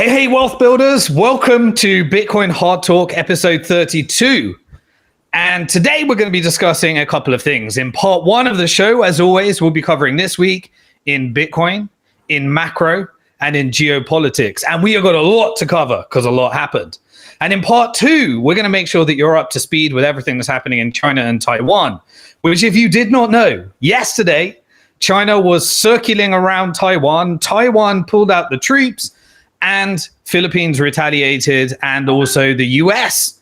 Hey, wealth builders. Welcome to Bitcoin Hard Talk episode 32. And today we're going to be discussing a couple of things. In part one of the show, as always, we'll be covering this week in Bitcoin, in macro, and in geopolitics. And we have got a lot to cover because a lot happened. And in part two, we're going to make sure that you're up to speed with everything that's happening in China and Taiwan, which if you did not know, yesterday, China was circling around Taiwan. Taiwan pulled out the troops and Philippines retaliated. And also the US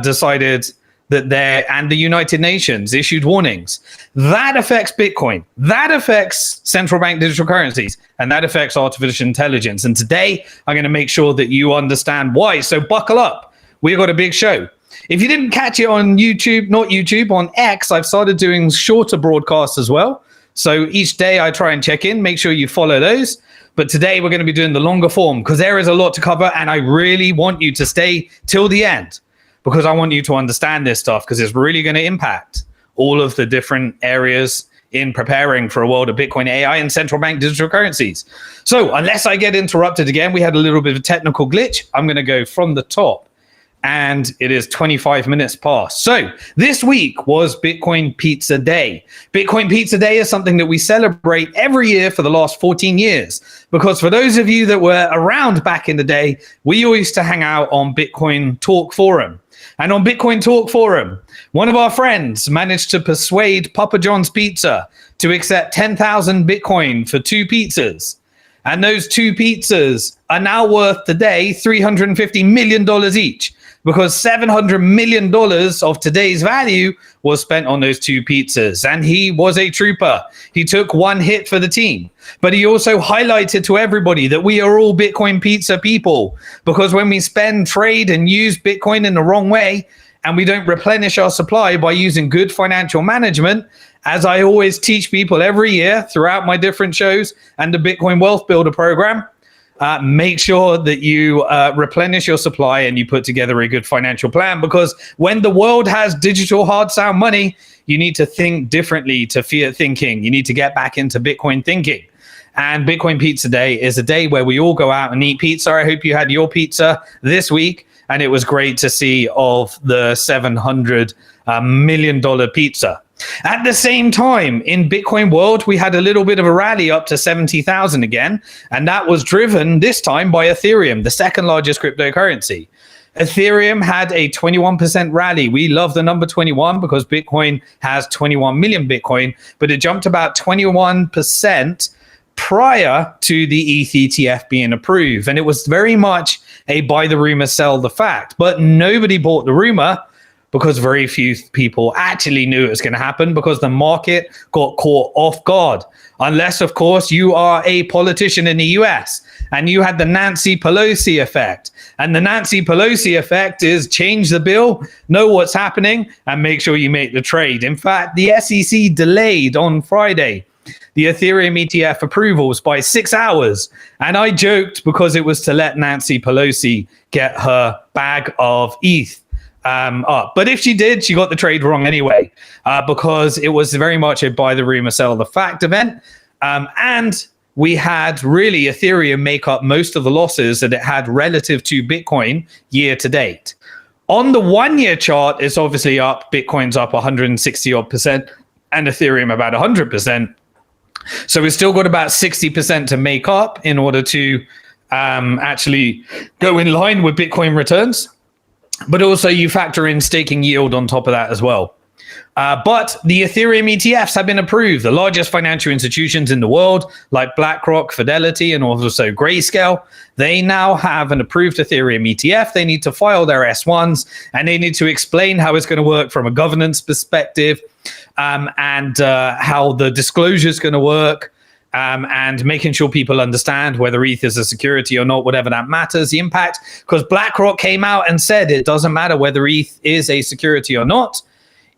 decided that and the United Nations issued warnings. That affects Bitcoin. That affects central bank digital currencies. And that affects artificial intelligence. And today, I'm going to make sure that you understand why. So buckle up. We've got a big show. If you didn't catch it on YouTube, not YouTube, on X, I've started doing shorter broadcasts as well. So each day I try and check in. Make sure you follow those. But today we're going to be doing the longer form because there is a lot to cover. And I really want you to stay till the end, because I want you to understand this stuff, because it's really going to impact all of the different areas in preparing for a world of Bitcoin, AI, and central bank digital currencies. So unless I get interrupted again, we had a little bit of a technical glitch. I'm going to go from the top, and it is 25 minutes past. So this week was Bitcoin Pizza Day. Bitcoin Pizza Day is something that we celebrate every year for the last 14 years. Because for those of you that were around back in the day, we used to hang out on Bitcoin Talk Forum. And on Bitcoin Talk Forum, one of our friends managed to persuade Papa John's Pizza to accept 10,000 Bitcoin for 2 pizzas. And those 2 pizzas are now worth today $350 million each, because $700 million of today's value was spent on those 2 pizzas. And he was a trooper. He took one hit for the team. But he also highlighted to everybody that we are all Bitcoin pizza people, because when we spend, trade, and use Bitcoin in the wrong way, and we don't replenish our supply by using good financial management, as I always teach people every year throughout my different shows and the Bitcoin Wealth Builder program, make sure that you replenish your supply and you put together a good financial plan, because when the world has digital hard sound money, you need to think differently to fiat thinking. You need to get back into Bitcoin thinking. And Bitcoin Pizza Day is a day where we all go out and eat pizza. I hope you had your pizza this week. And it was great to see of the $700 million pizza. At the same time, in Bitcoin world, we had a little bit of a rally up to 70,000 again. And that was driven this time by Ethereum, the second largest cryptocurrency. Ethereum had a 21% rally. We love the number 21 because Bitcoin has 21 million Bitcoin, but it jumped about 21% prior to the ETH ETF being approved. And it was very much a buy the rumor, sell the fact. But nobody bought the rumor because very few people actually knew it was going to happen, because the market got caught off guard. Unless, of course, you are a politician in the US and you had the Nancy Pelosi effect. And the Nancy Pelosi effect is change the bill, know what's happening, and make sure you make the trade. In fact, the SEC delayed on Friday the Ethereum ETF approvals by 6 hours. And I joked because it was to let Nancy Pelosi get her bag of ETH up. But if she did, she got the trade wrong anyway, because it was very much a buy the rumor, sell the fact event. And we had really Ethereum make up most of the losses that it had relative to Bitcoin year to date. On the 1 year chart, it's obviously up. Bitcoin's up 160 odd percent and Ethereum about 100%. So we've still got about 60% to make up in order to actually go in line with Bitcoin returns. But also you factor in staking yield on top of that as well. But the Ethereum ETFs have been approved. The largest financial institutions in the world, like BlackRock, Fidelity, and also Grayscale, they now have an approved Ethereum ETF. They need to file their S1s, and they need to explain how it's going to work from a governance perspective, and how the disclosure is going to work, and making sure people understand whether ETH is a security or not, whatever that matters, the impact. Because BlackRock came out and said it doesn't matter whether ETH is a security or not.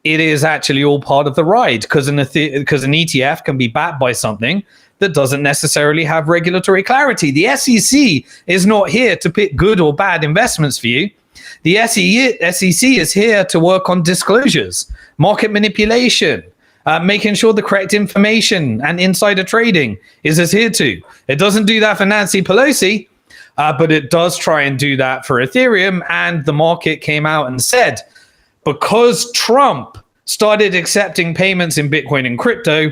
It is actually all part of the ride, because an ETF can be backed by something that doesn't necessarily have regulatory clarity. The SEC is not here to pick good or bad investments for you. The SEC is here to work on disclosures, market manipulation, making sure the correct information and insider trading is adhered to. It doesn't do that for Nancy Pelosi. but it does try and do that for Ethereum. And the market came out and said, because Trump started accepting payments in Bitcoin and crypto,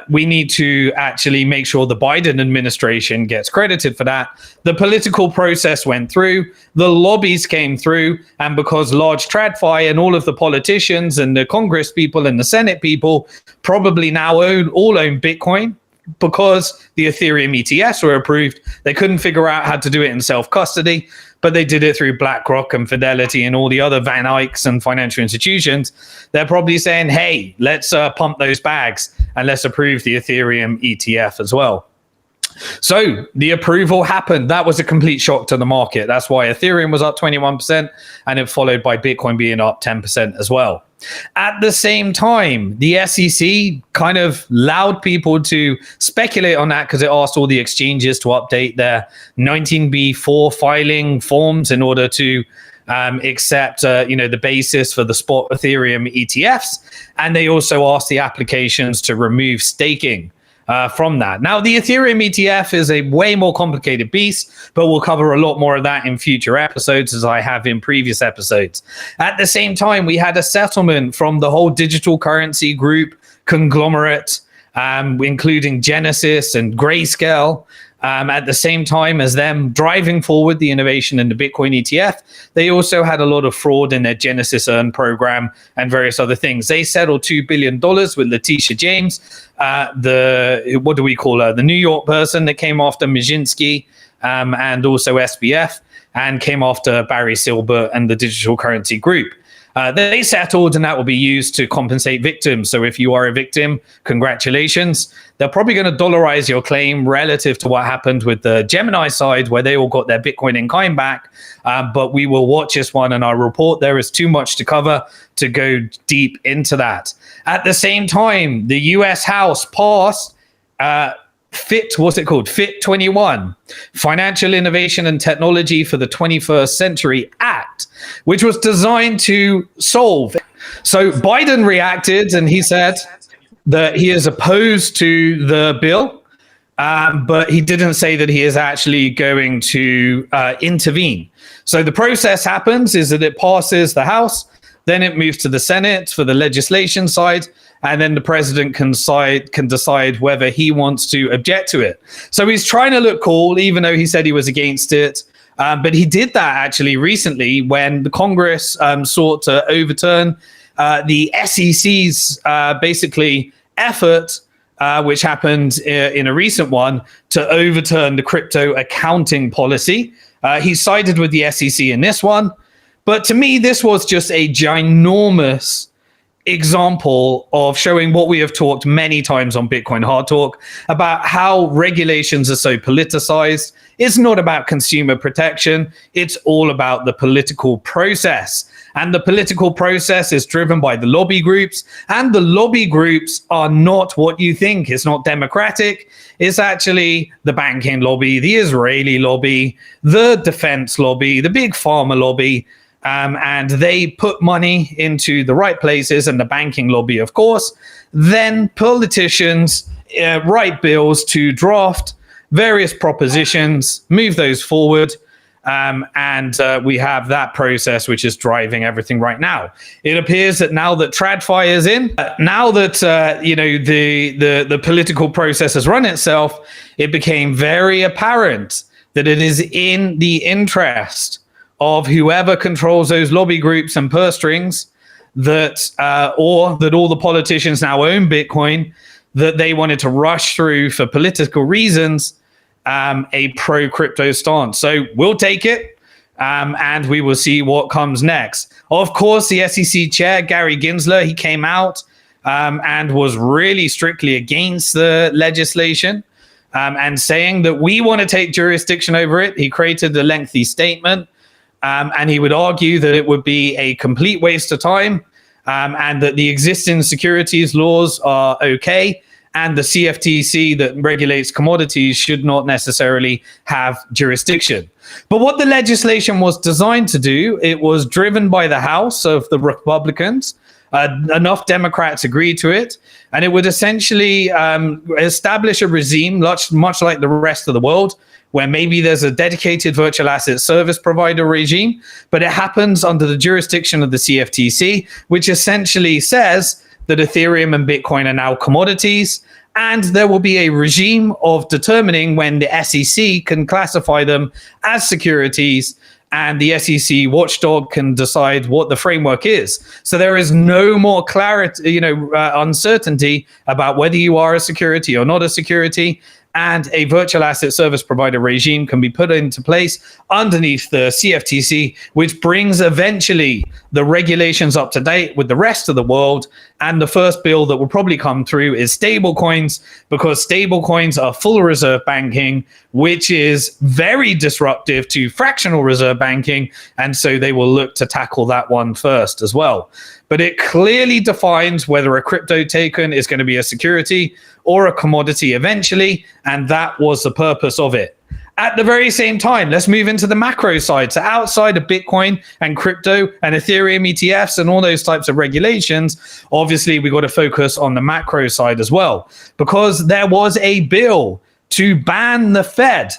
we need to actually make sure the Biden administration gets credited for that. The political process went through, the lobbies came through, and because large TradFi and all of the politicians and the Congress people and the Senate people probably now all own Bitcoin, because the Ethereum ETFs were approved, they couldn't figure out how to do it in self-custody, but they did it through BlackRock and Fidelity and all the other Van Eycks and financial institutions. They're probably saying, hey, let's pump those bags and let's approve the Ethereum ETF as well. So the approval happened. That was a complete shock to the market. That's why Ethereum was up 21%, and it followed by Bitcoin being up 10% as well. At the same time, the SEC kind of allowed people to speculate on that because it asked all the exchanges to update their 19B4 filing forms in order to accept the basis for the spot Ethereum ETFs. And they also asked the applications to remove staking from that. Now, the Ethereum ETF is a way more complicated beast, but we'll cover a lot more of that in future episodes, as I have in previous episodes. At the same time, we had a settlement from the whole digital currency group conglomerate, including Genesis and Grayscale. At the same time as them driving forward the innovation in the Bitcoin ETF, they also had a lot of fraud in their Genesis Earn program and various other things. They settled $2 billion with Letitia James, the New York person that came after Maszynski, and also SBF, and came after Barry Silbert and the digital currency group. They settled, and that will be used to compensate victims. So if you are a victim, congratulations. They're probably going to dollarize your claim relative to what happened with the Gemini side, where they all got their Bitcoin in kind back. But we will watch this one in our report. There is too much to cover to go deep into that. At the same time, the US House passed FIT 21, Financial Innovation and Technology for the 21st Century Act, which was designed to solve. So Biden reacted and he said that he is opposed to the bill, but he didn't say that he is actually going to intervene. So the process happens is that it passes the House, then it moves to the Senate for the legislation side, and then the president can decide whether he wants to object to it. So he's trying to look cool, even though he said he was against it. But he did that actually recently when the Congress sought to overturn the SEC's basically effort, which happened in a recent one, to overturn the crypto accounting policy. He sided with the SEC in this one. But to me, this was just a ginormous example of showing what we have talked many times on Bitcoin Hard Talk about how regulations are so politicized. It's not about consumer protection. It's all about the political process. And the political process is driven by the lobby groups. And the lobby groups are not what you think. It's not democratic. It's actually the banking lobby, the Israeli lobby, the defense lobby, the big pharma lobby. And they put money into the right places, and the banking lobby, of course. Then politicians write bills to draft various propositions, move those forward, and we have that process which is driving everything right now. It appears that now that TradFi is in, now that the political process has run itself, it became very apparent that it is in the interest of whoever controls those lobby groups and purse strings, or that all the politicians now own Bitcoin, that they wanted to rush through for political reasons a pro-crypto stance. So we'll take it, and we will see what comes next. Of course, the SEC chair, Gary Gensler, he came out and was really strictly against the legislation and saying that we want to take jurisdiction over it. He created a lengthy statement. And he would argue that it would be a complete waste of time, and that the existing securities laws are okay, and the CFTC that regulates commodities should not necessarily have jurisdiction. But what the legislation was designed to do, it was driven by the House of the Republicans, Enough Democrats agreed to it, and it would essentially establish a regime much like the rest of the world, where maybe there's a dedicated virtual asset service provider regime, but it happens under the jurisdiction of the CFTC, which essentially says that Ethereum and Bitcoin are now commodities, and there will be a regime of determining when the SEC can classify them as securities, and the SEC watchdog can decide what the framework is. So there is no more clarity, uncertainty about whether you are a security or not a security. And a virtual asset service provider regime can be put into place underneath the CFTC, which brings eventually the regulations up to date with the rest of the world. And the first bill that will probably come through is stablecoins, because stablecoins are full reserve banking, which is very disruptive to fractional reserve banking. And so they will look to tackle that one first as well. But it clearly defines whether a crypto token is going to be a security or a commodity eventually, and that was the purpose of it. At the very same time, let's move into the macro side. So outside of Bitcoin and crypto and Ethereum ETFs and all those types of regulations, obviously we got to focus on the macro side as well, because there was a bill to ban the Fed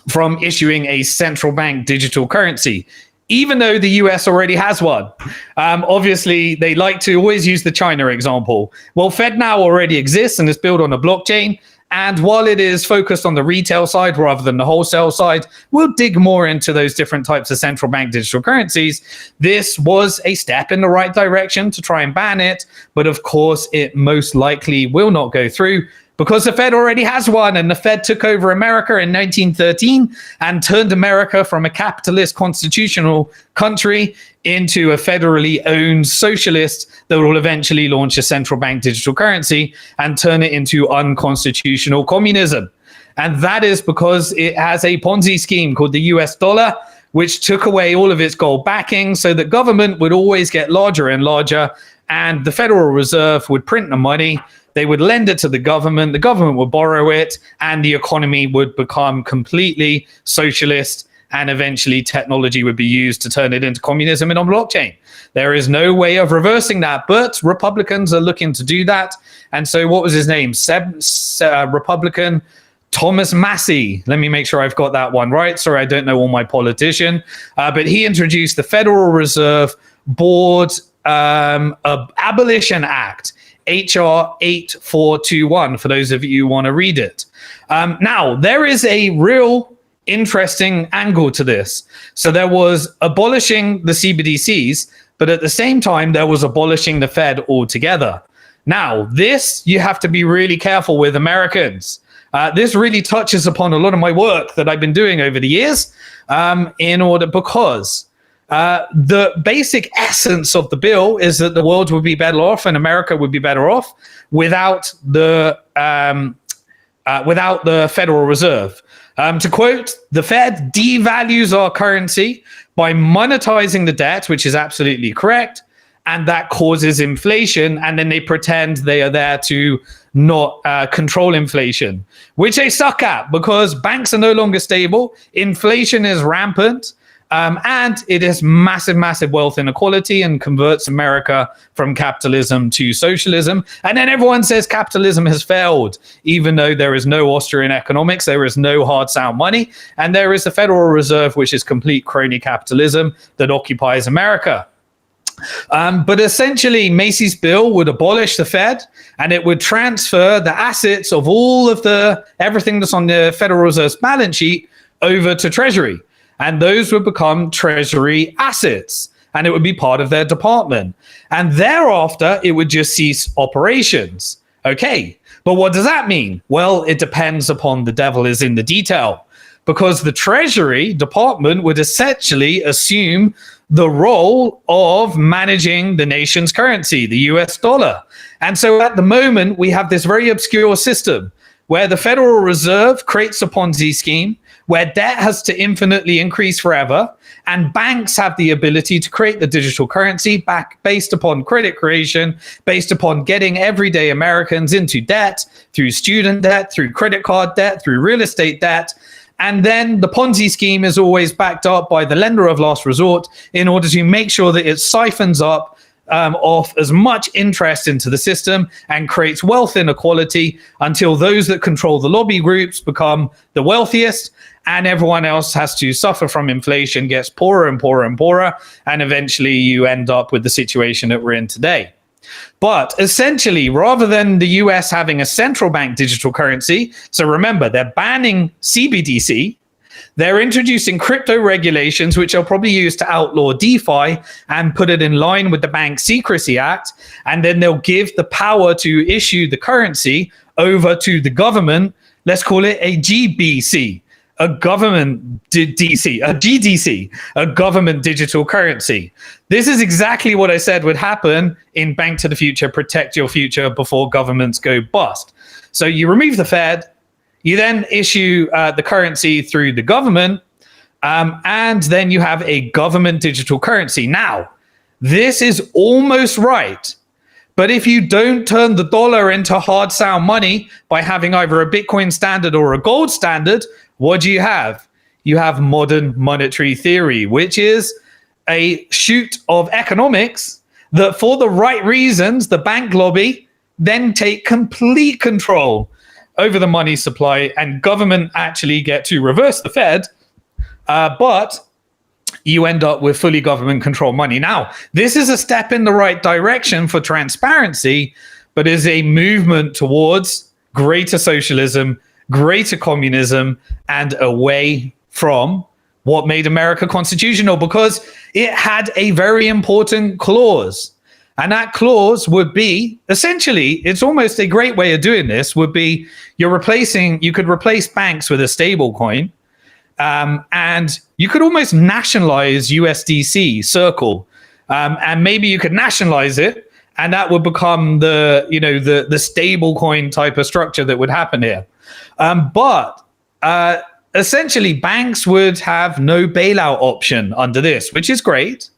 from issuing a central bank digital currency, even though the US already has one. Obviously, they like to always use the China example. Well, FedNow already exists and is built on a blockchain. And while it is focused on the retail side rather than the wholesale side, we'll dig more into those different types of central bank digital currencies. This was a step in the right direction to try and ban it. But of course, it most likely will not go through, because the Fed already has one, and the Fed took over America in 1913 and turned America from a capitalist constitutional country into a federally owned socialist that will eventually launch a central bank digital currency and turn it into unconstitutional communism. And that is because it has a Ponzi scheme called the US dollar, which took away all of its gold backing so that government would always get larger and larger, and the Federal Reserve would print the money. They would lend it to the government would borrow it, and the economy would become completely socialist, and eventually technology would be used to turn it into communism and on blockchain. There is no way of reversing that, but Republicans are looking to do that. And so what was his name? Republican Thomas Massey. Let me make sure I've got that one right. Sorry, I don't know all my politician. But he introduced the Federal Reserve Board Abolition Act, HR 8421, for those of you who want to read it. Now, there is a real interesting angle to this. So there was abolishing the CBDCs, but at the same time, there was abolishing the Fed altogether. Now, this you have to be really careful with, Americans. This really touches upon a lot of my work that I've been doing over the years, because the basic essence of the bill is that the world would be better off and America would be better off without the Federal Reserve. To quote, the Fed devalues our currency by monetizing the debt, which is absolutely correct, and that causes inflation, and then they pretend they are there to not control inflation, which they suck at, because banks are no longer stable, inflation is rampant, and it is massive wealth inequality and converts America from capitalism to socialism. And then everyone says capitalism has failed, even though there is no Austrian economics, there is no hard sound money, and there is the Federal Reserve, which is complete crony capitalism that occupies America. But essentially, Macy's bill would abolish the Fed, and it would transfer the assets of all of everything that's on the Federal Reserve's balance sheet over to Treasury. And those would become Treasury assets, and it would be part of their department. And thereafter, it would just cease operations. Okay, but what does that mean? Well, it depends upon the devil is in the detail, because the Treasury Department would essentially assume the role of managing the nation's currency, the US dollar. And so at the moment, we have this very obscure system where the Federal Reserve creates a Ponzi scheme, where debt has to infinitely increase forever, and banks have the ability to create the digital currency based upon credit creation, based upon getting everyday Americans into debt, through student debt, through credit card debt, through real estate debt. And then the Ponzi scheme is always backed up by the lender of last resort in order to make sure that it siphons up off as much interest into the system and creates wealth inequality until those that control the lobby groups become the wealthiest, and everyone else has to suffer from inflation, gets poorer and poorer and poorer, and eventually you end up with the situation that we're in today. But essentially, rather than the US having a central bank digital currency, so remember, they're banning CBDC, they're introducing crypto regulations, which are probably used to outlaw DeFi and put it in line with the Bank Secrecy Act. And then they'll give the power to issue the currency over to the government. Let's call it a GBC, a government DC, a GDC, a government digital currency. This is exactly what I said would happen in Bank to the Future, Protect Your Future before governments go bust. So you remove the Fed, you then issue the currency through the government, and then you have a government digital currency. Now, this is almost right. But if you don't turn the dollar into hard sound money by having either a Bitcoin standard or a gold standard, what do you have? You have modern monetary theory, which is a shoot of economics that, for the right reasons, the bank lobby then take complete control over the money supply, and government actually get to reverse the Fed, but you end up with fully government control money. Now, this is a step in the right direction for transparency, but is a movement towards greater socialism, greater communism, and away from what made America constitutional, because it had a very important clause. And that clause would be, essentially, it's almost a great way of doing this, would be you could replace banks with a stable coin, and you could almost nationalize USDC, Circle, and maybe you could nationalize it, and that would become the stable coin type of structure that would happen here. But essentially, banks would have no bailout option under this, which is great.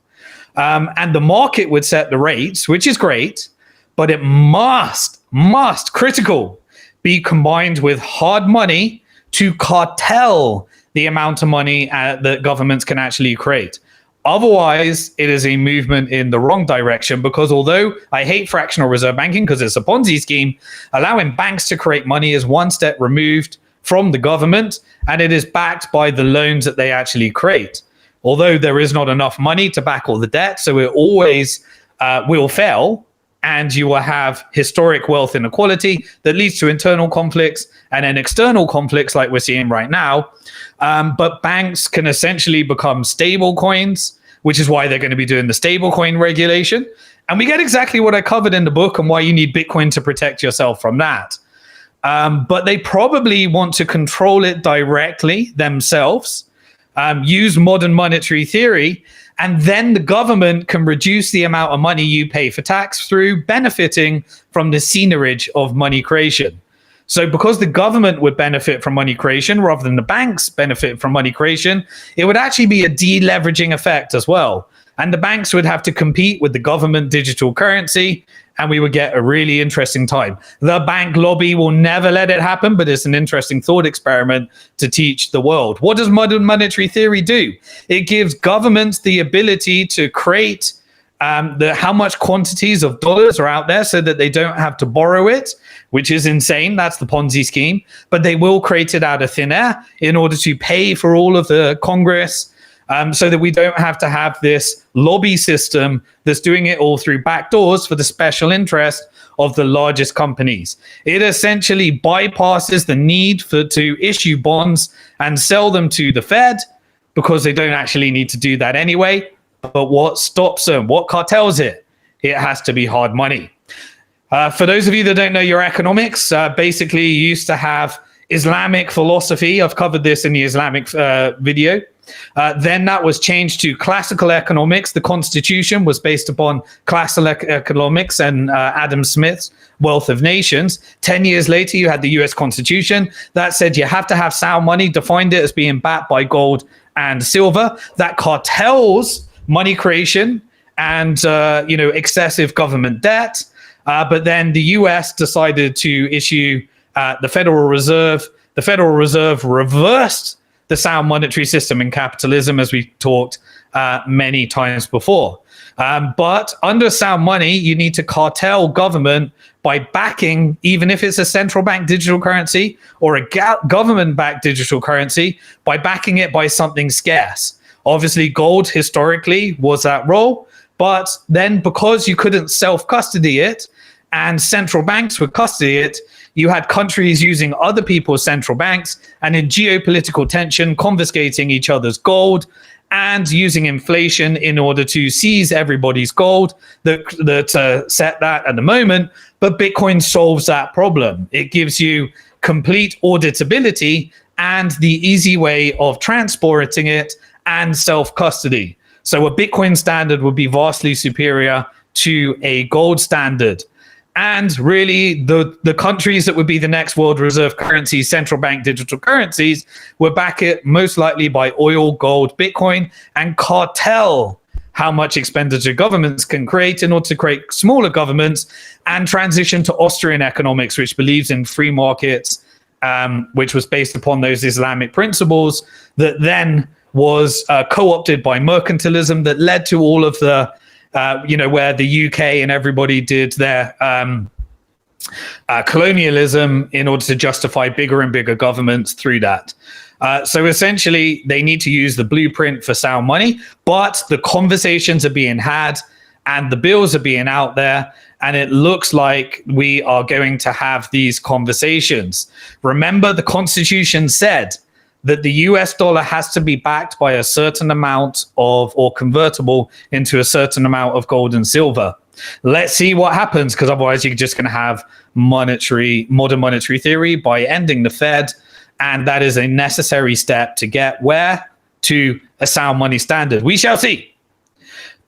And the market would set the rates, which is great, but it must critical be combined with hard money to cartel the amount of money that governments can actually create. Otherwise, it is a movement in the wrong direction, because although I hate fractional reserve banking because it's a Ponzi scheme, allowing banks to create money is one step removed from the government, and it is backed by the loans that they actually create. Although there is not enough money to back all the debt, so it always will fail, and you will have historic wealth inequality that leads to internal conflicts and then external conflicts like we're seeing right now. But banks can essentially become stable coins, which is why they're going to be doing the stable coin regulation. And we get exactly what I covered in the book and why you need Bitcoin to protect yourself from that. But they probably want to control it directly themselves, use modern monetary theory, and then the government can reduce the amount of money you pay for tax through benefiting from the seigniorage of money creation. So because the government would benefit from money creation rather than the banks benefit from money creation, it would actually be a deleveraging effect as well. And the banks would have to compete with the government digital currency, and we would get a really interesting time. The bank lobby will never let it happen, but it's an interesting thought experiment to teach the world. What does modern monetary theory do? It gives governments the ability to create how much quantities of dollars are out there so that they don't have to borrow it, which is insane. That's the Ponzi scheme. But they will create it out of thin air in order to pay for all of the Congress, so that we don't have to have this lobby system that's doing it all through back doors for the special interest of the largest companies. It essentially bypasses the need to issue bonds and sell them to the Fed, because they don't actually need to do that anyway. But what stops them? What cartels it? It has to be hard money. For those of you that don't know your economics, basically you used to have Islamic philosophy. I've covered this in the Islamic video. Then that was changed to classical economics. The Constitution was based upon classical economics and Adam Smith's Wealth of Nations. 10 years later, you had the US Constitution that said you have to have sound money, defined it as being backed by gold and silver. That cartels money creation and excessive government debt. But then the US decided to issue the Federal Reserve. The Federal Reserve reversed the sound monetary system in capitalism, as we talked many times before. But under sound money, you need to cartel government by backing, even if it's a central bank digital currency or a government-backed digital currency, by backing it by something scarce. Obviously, gold historically was that role, but then because you couldn't self-custody it and central banks would custody it, you had countries using other people's central banks and in geopolitical tension, confiscating each other's gold and using inflation in order to seize everybody's gold that set that at the moment. But Bitcoin solves that problem. It gives you complete auditability and the easy way of transporting it and self-custody. So a Bitcoin standard would be vastly superior to a gold standard. And really, the countries that would be the next world reserve currency, central bank digital currencies, would back it most likely by oil, gold, Bitcoin, and cartel how much expenditure governments can create in order to create smaller governments and transition to Austrian economics, which believes in free markets, which was based upon those Islamic principles that then was co-opted by mercantilism that led to all of the where the UK and everybody did their colonialism in order to justify bigger and bigger governments through that. So essentially, they need to use the blueprint for sound money, but the conversations are being had and the bills are being out there. And it looks like we are going to have these conversations. Remember, the Constitution said that the US dollar has to be backed by a certain amount of, or convertible into a certain amount of gold and silver. Let's see what happens, because otherwise you're just going to have modern monetary theory by ending the Fed. And that is a necessary step to get where? To a sound money standard. We shall see.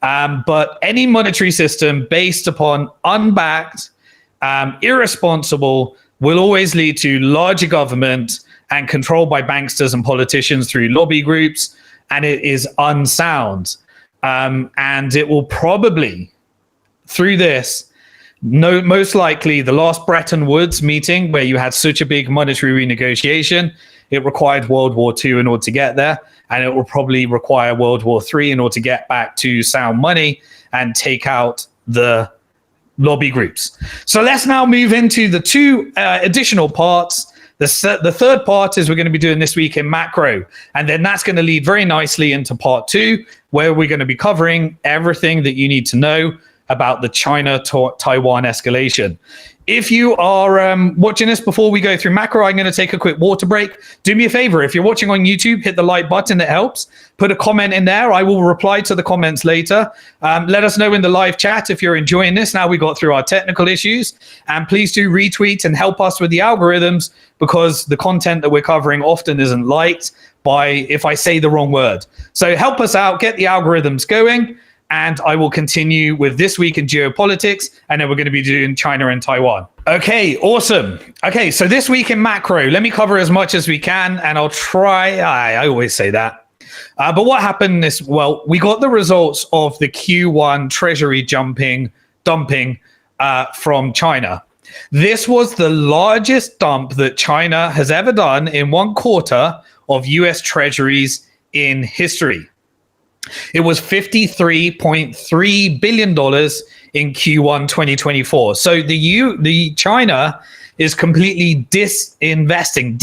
But any monetary system based upon unbacked, irresponsible, will always lead to larger government and controlled by banksters and politicians through lobby groups, and it is unsound. And it will probably, through this, most likely the last Bretton Woods meeting where you had such a big monetary renegotiation, it required World War II in order to get there, and it will probably require World War III in order to get back to sound money and take out the lobby groups. So let's now move into the two additional parts. The third part is we're going to be doing this week in macro, and then that's going to lead very nicely into part two, where we're going to be covering everything that you need to know about the China-Taiwan escalation. If you are watching this before we go through macro, I'm going to take a quick water break. Do me a favor, if you're watching on YouTube, hit the like button, it helps. Put a comment in there. I will reply to the comments later. Let us know in the live chat if you're enjoying this. Now we got through our technical issues. And please do retweet and help us with the algorithms, because the content that we're covering often isn't liked by if I say the wrong word. So help us out, get the algorithms going. And I will continue with This Week in Geopolitics, and then we're going to be doing China and Taiwan. Okay, awesome. Okay, so this week in macro, let me cover as much as we can, and I'll try. I always say that. But what happened is, well, we got the results of the Q1 Treasury dumping from China. This was the largest dump that China has ever done in one quarter of US Treasuries in history. It was $53.3 billion in Q1 2024. So the China is completely de-investing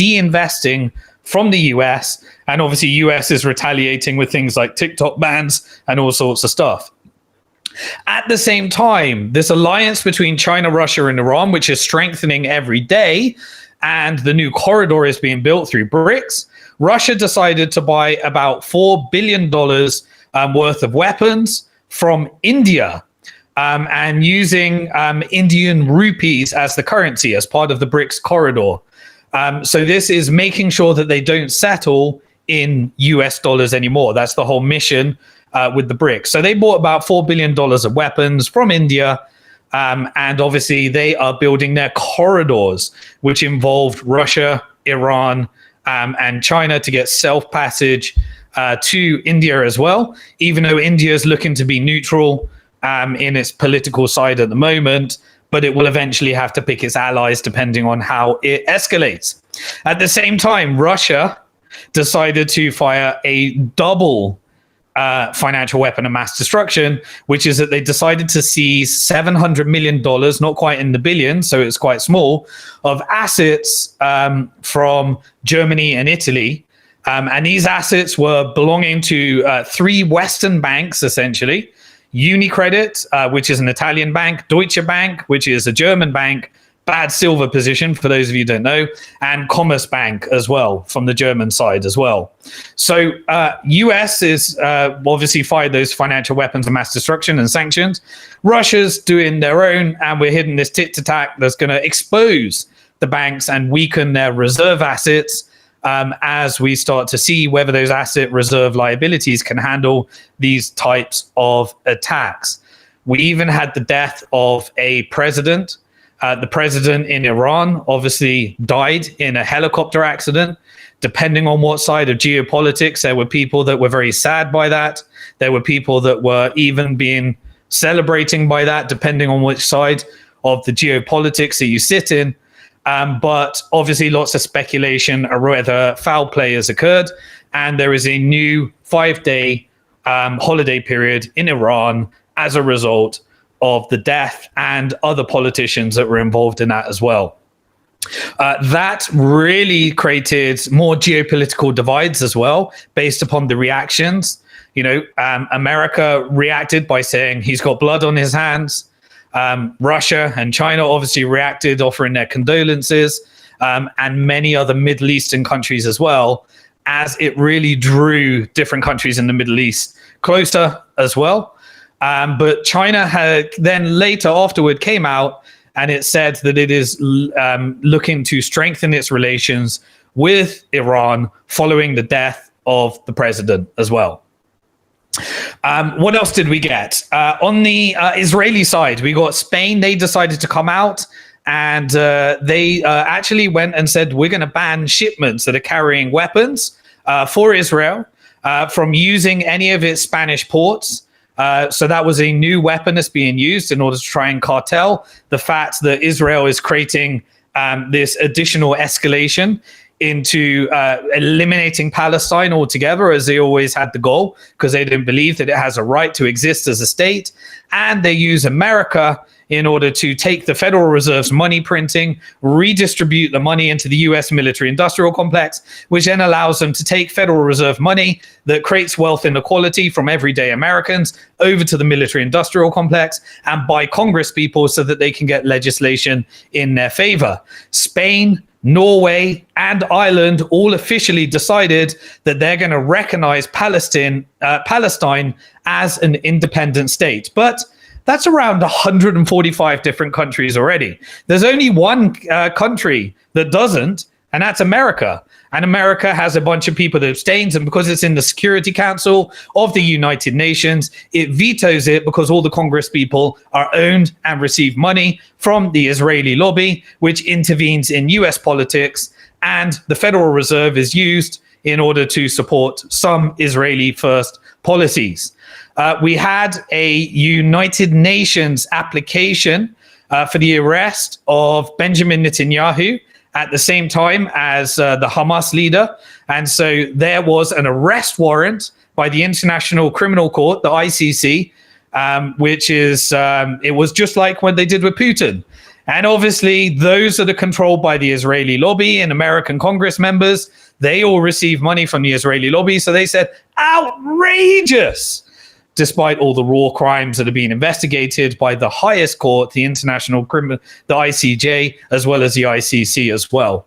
from the US, and obviously US is retaliating with things like TikTok bans and all sorts of stuff. At the same time, this alliance between China, Russia, and Iran, which is strengthening every day, and the new corridor is being built through BRICS, Russia decided to buy about $4 billion worth of weapons from India, and using Indian rupees as the currency as part of the BRICS corridor. So this is making sure that they don't settle in US dollars anymore. That's the whole mission with the BRICS. So they bought about $4 billion of weapons from India, and obviously they are building their corridors, which involved Russia, Iran, and China to get self-passage to India as well, even though India is looking to be neutral in its political side at the moment, but it will eventually have to pick its allies depending on how it escalates. At the same time, Russia decided to fire a double financial weapon of mass destruction, which is that they decided to seize $700 million, not quite in the billions, so it's quite small, of assets from Germany and Italy. And these assets were belonging to three Western banks, essentially. UniCredit, which is an Italian bank, Deutsche Bank, which is a German bank, bad silver position for those of you who don't know, and Commerzbank as well from the German side as well. So US is obviously fired those financial weapons of mass destruction and sanctions. Russia's doing their own, and we're hitting this tit-to-tack that's going to expose the banks and weaken their reserve assets as we start to see whether those asset reserve liabilities can handle these types of attacks. We even had the death of a president. The president in Iran obviously died in a helicopter accident. Depending on what side of geopolitics, there were people that were very sad by that. There were people that were even celebrating by that, depending on which side of the geopolitics that you sit in. But obviously lots of speculation or whether foul play has occurred. And there is a new 5-day holiday period in Iran as a result of the death and other politicians that were involved in that as well. That really created more geopolitical divides as well, based upon the reactions. America reacted by saying he's got blood on his hands. Russia and China obviously reacted, offering their condolences, and many other Middle Eastern countries as well, as it really drew different countries in the Middle East closer as well. But China had then later afterward came out and it said that it is looking to strengthen its relations with Iran following the death of the president as well. What else did we get? On the Israeli side, we got Spain. They decided to come out and they actually went and said, we're going to ban shipments that are carrying weapons for Israel from using any of its Spanish ports. So that was a new weapon that's being used in order to try and cartel the fact that Israel is creating this additional escalation into eliminating Palestine altogether, as they always had the goal, because they didn't believe that it has a right to exist as a state. And they use America in order to take the Federal Reserve's money printing, redistribute the money into the US military industrial complex, which then allows them to take Federal Reserve money that creates wealth inequality from everyday Americans over to the military industrial complex and buy Congress people so that they can get legislation in their favor. Spain, Norway, and Ireland all officially decided that they're going to recognize Palestine as an independent state. But that's around 145 different countries already. There's only one country that doesn't, and that's America. And America has a bunch of people that abstains, and because it's in the Security Council of the United Nations, it vetoes it because all the Congress people are owned and receive money from the Israeli lobby, which intervenes in US politics, and the Federal Reserve is used in order to support some Israeli first policies. We had a United Nations application for the arrest of Benjamin Netanyahu at the same time as the Hamas leader. And so there was an arrest warrant by the International Criminal Court, the ICC, which is, it was just like what they did with Putin. And obviously, those that are controlled by the Israeli lobby and American Congress members, they all receive money from the Israeli lobby. So they said, outrageous! Despite all the raw crimes that are being investigated by the highest court, the International Criminal, the ICJ, as well as the ICC as well.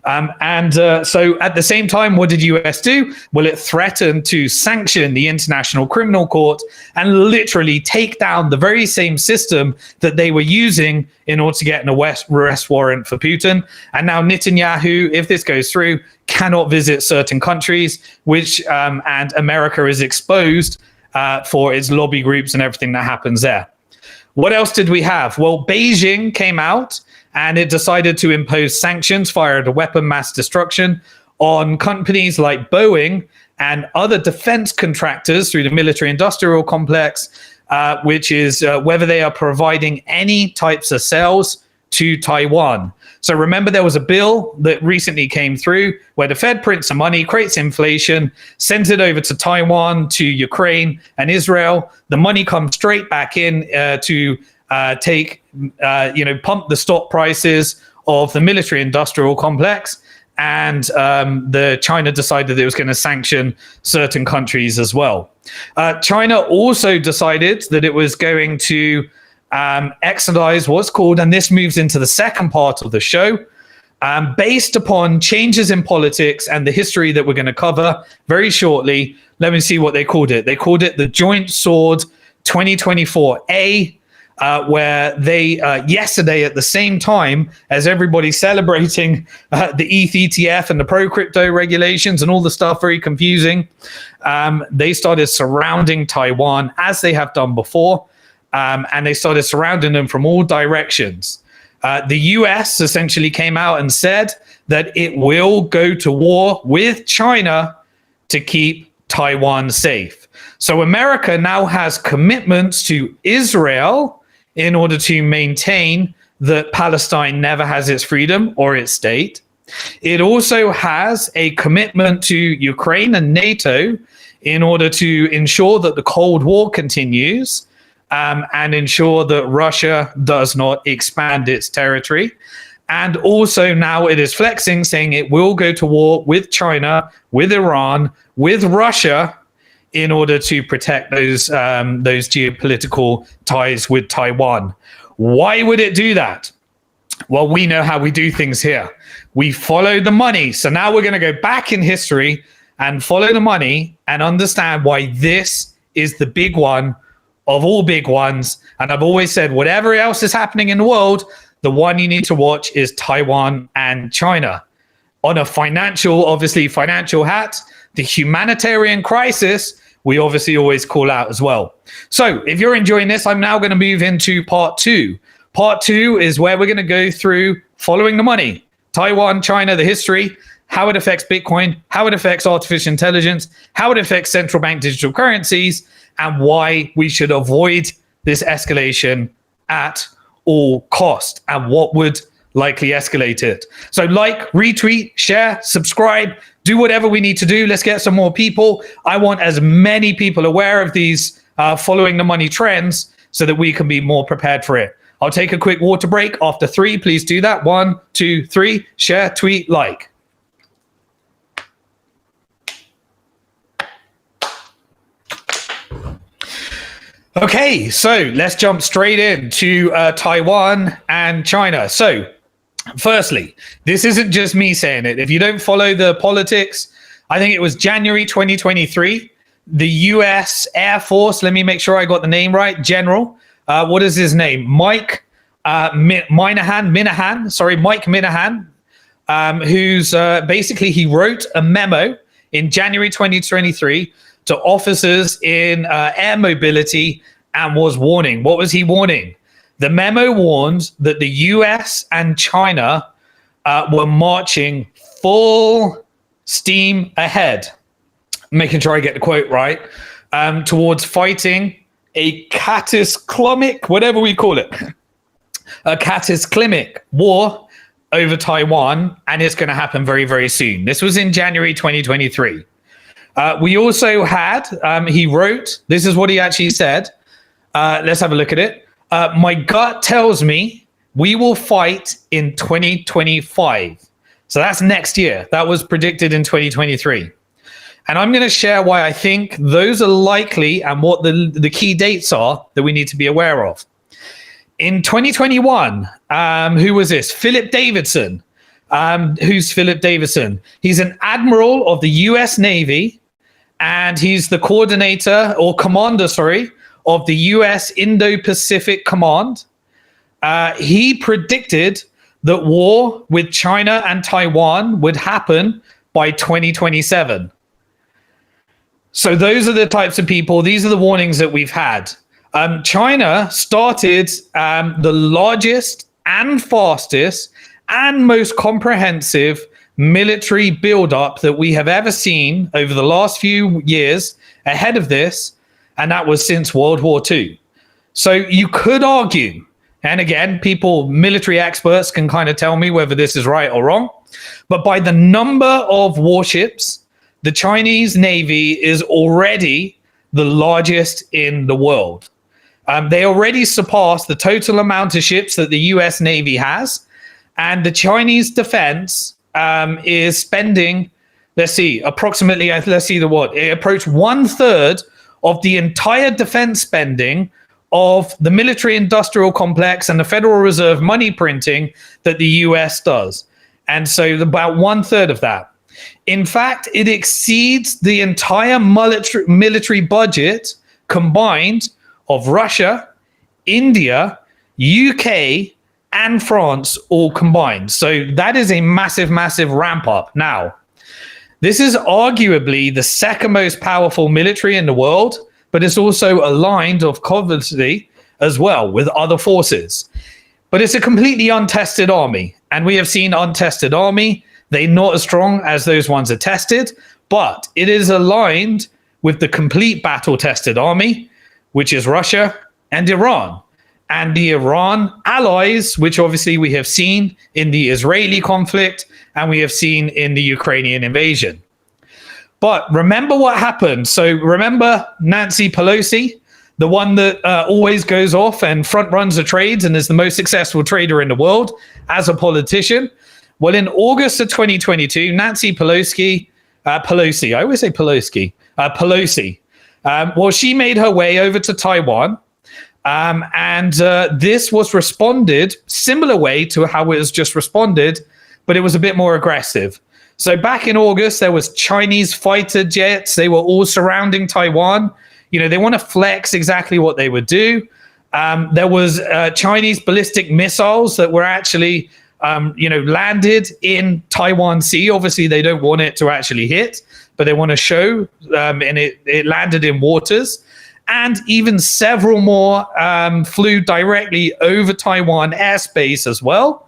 So at the same time, what did US do? Well, it threatened to sanction the International Criminal Court and literally take down the very same system that they were using in order to get an arrest warrant for Putin. And now Netanyahu, if this goes through, cannot visit certain countries, which and America is exposed for its lobby groups and everything that happens there. What else did we have? Well, Beijing came out and it decided to impose sanctions, fired a weapon mass destruction on companies like Boeing and other defense contractors through the military industrial complex, which is whether they are providing any types of cells to Taiwan. So remember, there was a bill that recently came through where the Fed prints some money, creates inflation, sends it over to Taiwan, to Ukraine and Israel. The money comes straight back in to pump the stock prices of the military-industrial complex. And the China decided it was going to sanction certain countries as well. China also decided that it was going to exercise what's called, and this moves into the second part of the show, based upon changes in politics and the history that we're going to cover very shortly. Let me see what they called it. They called it the Joint Sword 2024A. Where they yesterday, at the same time as everybody celebrating the ETH ETF and the pro-crypto regulations and all the stuff, very confusing, they started surrounding Taiwan as they have done before, and they started surrounding them from all directions. The US essentially came out and said that it will go to war with China to keep Taiwan safe. So America now has commitments to Israel in order to maintain that Palestine never has its freedom or its state. It also has a commitment to Ukraine and NATO in order to ensure that the Cold War continues, and ensure that Russia does not expand its territory. And also now it is flexing, saying it will go to war with China, with Iran, with Russia, in order to protect those geopolitical ties with Taiwan. Why would it do that? Well, we know how we do things here. We follow the money. So now we're going to go back in history and follow the money and understand why this is the big one of all big ones. And I've always said, whatever else is happening in the world, the one you need to watch is Taiwan and China. On a financial hat, the humanitarian crisis, we obviously always call out as well. So if you're enjoying this, I'm now going to move into part two. Part two is where we're going to go through following the money, Taiwan, China, the history, how it affects Bitcoin, how it affects artificial intelligence, how it affects central bank digital currencies, and why we should avoid this escalation at all cost, and what would likely escalate it. So like, retweet, share, subscribe, do whatever we need to do. Let's get some more people. I want as many people aware of these following the money trends so that we can be more prepared for it. I'll take a quick water break after 3. Please do that. 1, 2, 3. Share, tweet, like. Okay, so let's jump straight into Taiwan and China. So firstly, this isn't just me saying it. If you don't follow the politics, I think it was January 2023, the U.S. Air Force, let me make sure I got the name right, General, what is his name? Mike Minahan, who's basically, he wrote a memo in January 2023 to officers in air mobility and was warning. What was he warning? The memo warned that the US and China were marching full steam ahead, making sure I get the quote right, towards fighting a cataclysmic, whatever we call it, a cataclysmic war over Taiwan, and it's going to happen very, very soon. This was in January 2023. We also had, he wrote, this is what he actually said. Let's have a look at it. My gut tells me we will fight in 2025. So that's next year. That was predicted in 2023. And I'm going to share why I think those are likely and what the key dates are that we need to be aware of. In 2021, who was this? Philip Davidson. Who's Philip Davidson? He's an admiral of the US Navy, and he's the coordinator or commander, of the US Indo-Pacific Command. He predicted that war with China and Taiwan would happen by 2027. So those are the types of people, these are the warnings that we've had. China started the largest and fastest and most comprehensive military buildup that we have ever seen over the last few years ahead of this, and that was since World War II. So you could argue And again, military experts can kind of tell me whether this is right or wrong. But by the number of warships, the Chinese Navy is already the largest in the world. They already surpassed the total amount of ships that the US Navy has. And the Chinese defense is spending, it approached 1/3 of the entire defense spending of the military industrial complex and the Federal Reserve money printing that the US does. And so about 1/3 of that. In fact, it exceeds the entire military budget combined of Russia, India, UK, and France all combined. So that is a massive, massive ramp up. Now, this is arguably the second most powerful military in the world, but it's also aligned, obviously, as well with other forces. But it's a completely untested army. And we have seen untested army. They're not as strong as those ones are tested, but it is aligned with the complete battle-tested army, which is Russia and Iran. And the Iran allies, which obviously we have seen in the Israeli conflict and we have seen in the Ukrainian invasion. But remember what happened. So remember Nancy Pelosi, the one that always goes off and front runs the trades and is the most successful trader in the world as a politician. Well, in August of 2022, Nancy Pelosi, she made her way over to Taiwan. And this was responded similar way to how it was just responded, but it was a bit more aggressive. So back in August, there was Chinese fighter jets. They were all surrounding Taiwan. They want to flex exactly what they would do. There was Chinese ballistic missiles that were actually, landed in Taiwan Sea. Obviously, they don't want it to actually hit, but they want to show, and it landed in waters. And even several more flew directly over Taiwan airspace as well.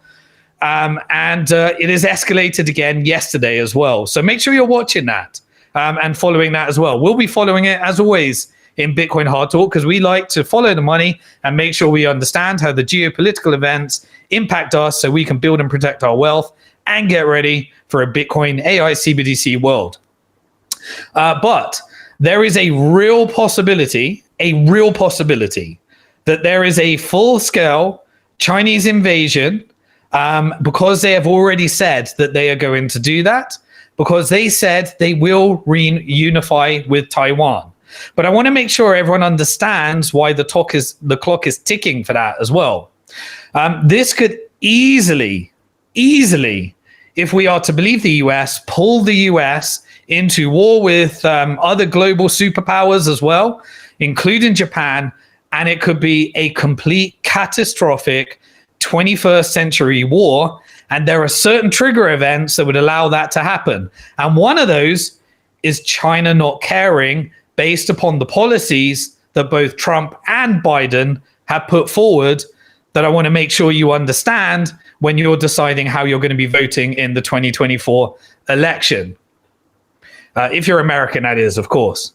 And it has escalated again yesterday as well. So make sure you're watching that and following that as well. We'll be following it as always in Bitcoin Hard Talk because we like to follow the money and make sure we understand how the geopolitical events impact us so we can build and protect our wealth and get ready for a Bitcoin AI CBDC world. But there is a real possibility that there is a full-scale Chinese invasion because they have already said that they are going to do that, because they said they will reunify with Taiwan. But I want to make sure everyone understands why the clock is ticking for that as well. This could easily, if we are to believe the US, pull the US into war with other global superpowers as well, including Japan, and it could be a complete catastrophic 21st century war. And there are certain trigger events that would allow that to happen. And one of those is China not caring based upon the policies that both Trump and Biden have put forward that I want to make sure you understand when you're deciding how you're going to be voting in the 2024 election. If you're American, that is, of course.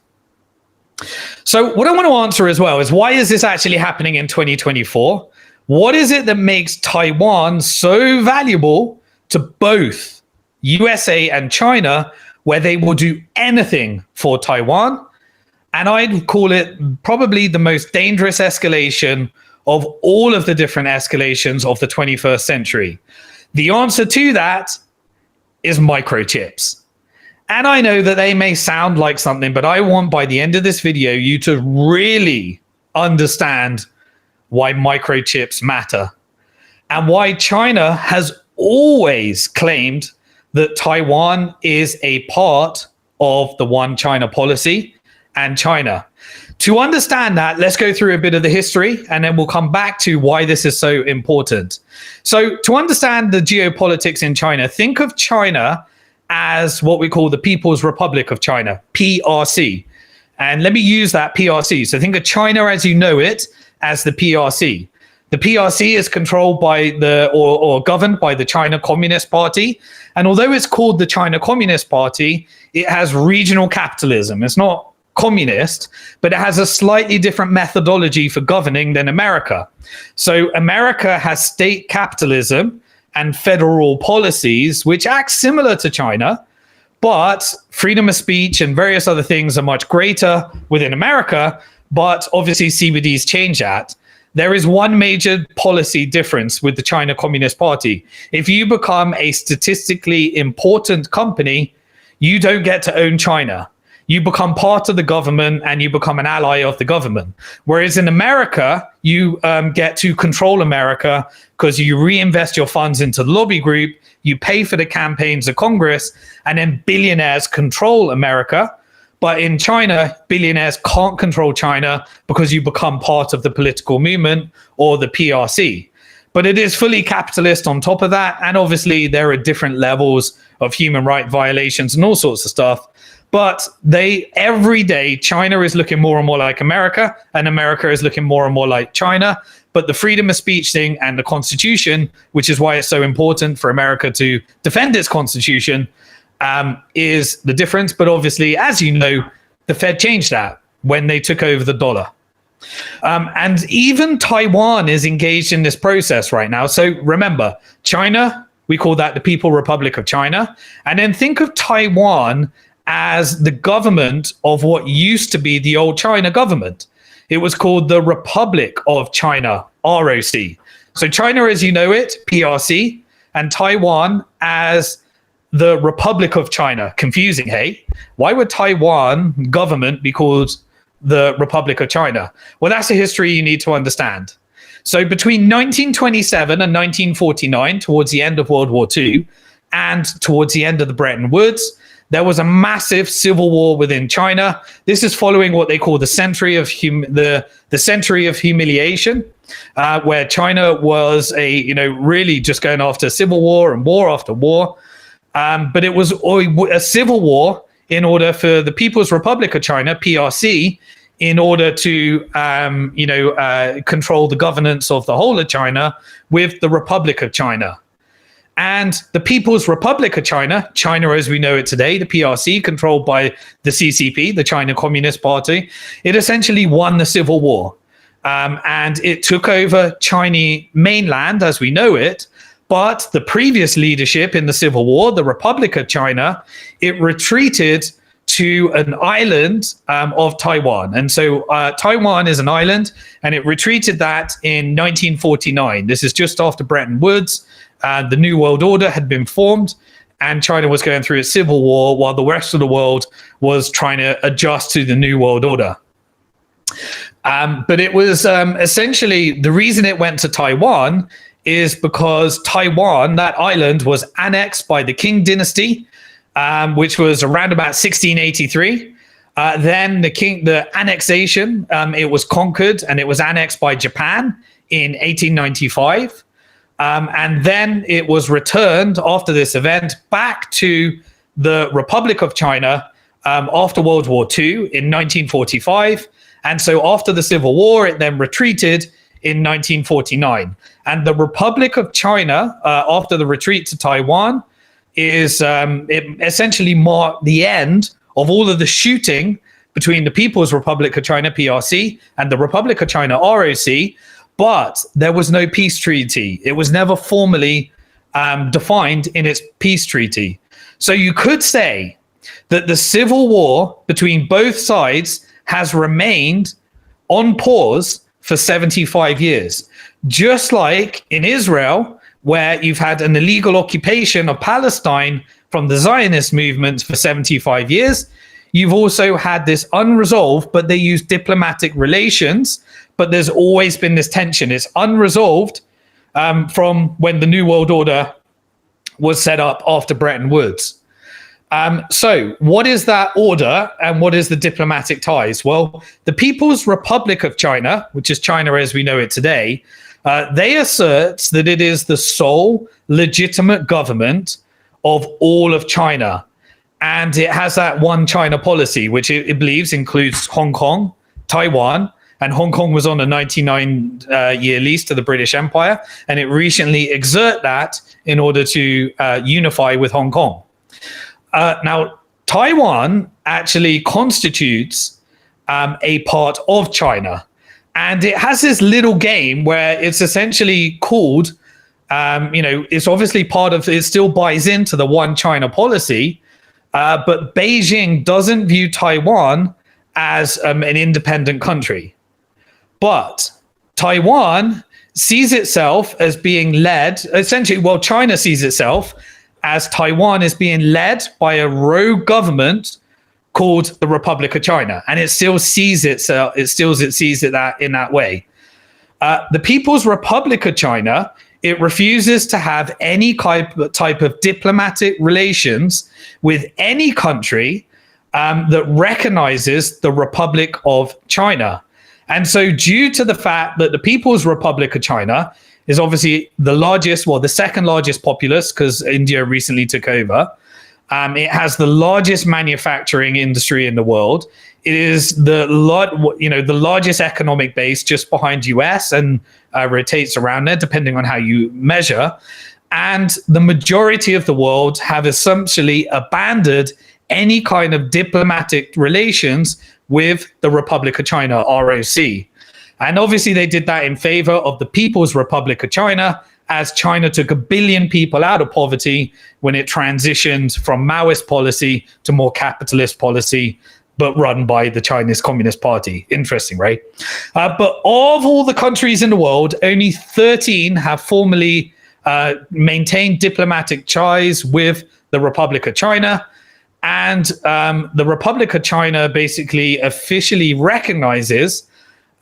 So what I want to answer as well is, why is this actually happening in 2024? What is it that makes Taiwan so valuable to both USA and China, where they will do anything for Taiwan? And I'd call it probably the most dangerous escalation of all of the different escalations of the 21st century. The answer to that is microchips. And I know that they may sound like something, but I want by the end of this video you to really understand why microchips matter and why China has always claimed that Taiwan is a part of the One China policy and China. To understand that, let's go through a bit of the history and then we'll come back to why this is so important. So to understand the geopolitics in China, think of China as what we call the People's Republic of China, PRC. And let me use that PRC. So think of China as you know it as the PRC. The PRC is controlled by or governed by the China Communist Party. And although it's called the China Communist Party, it has regional capitalism. It's not communist, but it has a slightly different methodology for governing than America. So America has state capitalism and federal policies, which act similar to China, but freedom of speech and various other things are much greater within America. But obviously CBDs change that. There is one major policy difference with the China Communist Party. If you become a statistically important company, you don't get to own China. You become part of the government and you become an ally of the government. Whereas in America, you get to control America because you reinvest your funds into the lobby group, you pay for the campaigns of Congress, and then billionaires control America. But in China, billionaires can't control China because you become part of the political movement or the PRC. But it is fully capitalist on top of that. And obviously there are different levels of human rights violations and all sorts of stuff. But every day, China is looking more and more like America, and America is looking more and more like China. But the freedom of speech thing and the Constitution, which is why it's so important for America to defend its Constitution, is the difference. But obviously, as you know, the Fed changed that when they took over the dollar. And even Taiwan is engaged in this process right now. So remember, China, we call that the People's Republic of China. And then think of Taiwan as the government of what used to be the old China government. It was called the Republic of China, ROC. So China as you know it, PRC, and Taiwan as the Republic of China. Confusing, hey? Why would Taiwan government be called the Republic of China? Well, that's a history you need to understand. So between 1927 and 1949, towards the end of World War II, and towards the end of the Bretton Woods, there was a massive civil war within China. This is following what they call the century of century of humiliation, where China was really just going after civil war and war after war. But it was a civil war in order for the People's Republic of China, PRC, in order to control the governance of the whole of China with the Republic of China. And the People's Republic of China, China as we know it today, the PRC, controlled by the CCP, the China Communist Party, it essentially won the civil war. And it took over Chinese mainland as we know it. But the previous leadership in the civil war, the Republic of China, it retreated to an island of Taiwan. And so Taiwan is an island, and it retreated that in 1949. This is just after Bretton Woods. The New World Order had been formed, and China was going through a civil war while the rest of the world was trying to adjust to the New World Order. But it was essentially the reason it went to Taiwan is because Taiwan, that island, was annexed by the Qing dynasty, which was around about 1683. Then the annexation, it was conquered and it was annexed by Japan in 1895. And then it was returned after this event back to the Republic of China after World War II in 1945. And so after the Civil War, it then retreated in 1949. And the Republic of China, after the retreat to Taiwan, it essentially marked the end of all of the shooting between the People's Republic of China, PRC, and the Republic of China, ROC. But there was no peace treaty. It was never formally defined in its peace treaty. So you could say that the civil war between both sides has remained on pause for 75 years. Just like in Israel, where you've had an illegal occupation of Palestine from the Zionist movement for 75 years, you've also had this unresolved, but they use diplomatic relations. But there's always been this tension. It's unresolved from when the New World Order was set up after Bretton Woods. So what is that order and what is the diplomatic ties? Well, the People's Republic of China, which is China as we know it today, they assert that it is the sole legitimate government of all of China. And it has that one China policy, which it believes includes Hong Kong, Taiwan, and Hong Kong was on a 99-year lease to the British Empire, and it recently exerted that in order to unify with Hong Kong. Now, Taiwan actually constitutes a part of China. And it has this little game where it's essentially called, it's obviously part of, it still buys into the one China policy, but Beijing doesn't view Taiwan as an independent country. But Taiwan sees itself as being led, essentially, well, China sees itself as Taiwan is being led by a rogue government called the Republic of China, and it still sees itself. It sees it that in that way. The People's Republic of China, it refuses to have any type of diplomatic relations with any country that recognizes the Republic of China. And so, due to the fact that the People's Republic of China is obviously the largest, well, the second largest populace, because India recently took over. It has the largest manufacturing industry in the world. It is the largest economic base, just behind US, and rotates around there depending on how you measure. And the majority of the world have essentially abandoned any kind of diplomatic relations with the Republic of China, ROC. And obviously they did that in favor of the People's Republic of China, as China took 1 billion people out of poverty when it transitioned from Maoist policy to more capitalist policy, but run by the Chinese Communist Party. Interesting, right? But of all the countries in the world, only 13 have formally maintained diplomatic ties with the Republic of China. And the Republic of China basically officially recognizes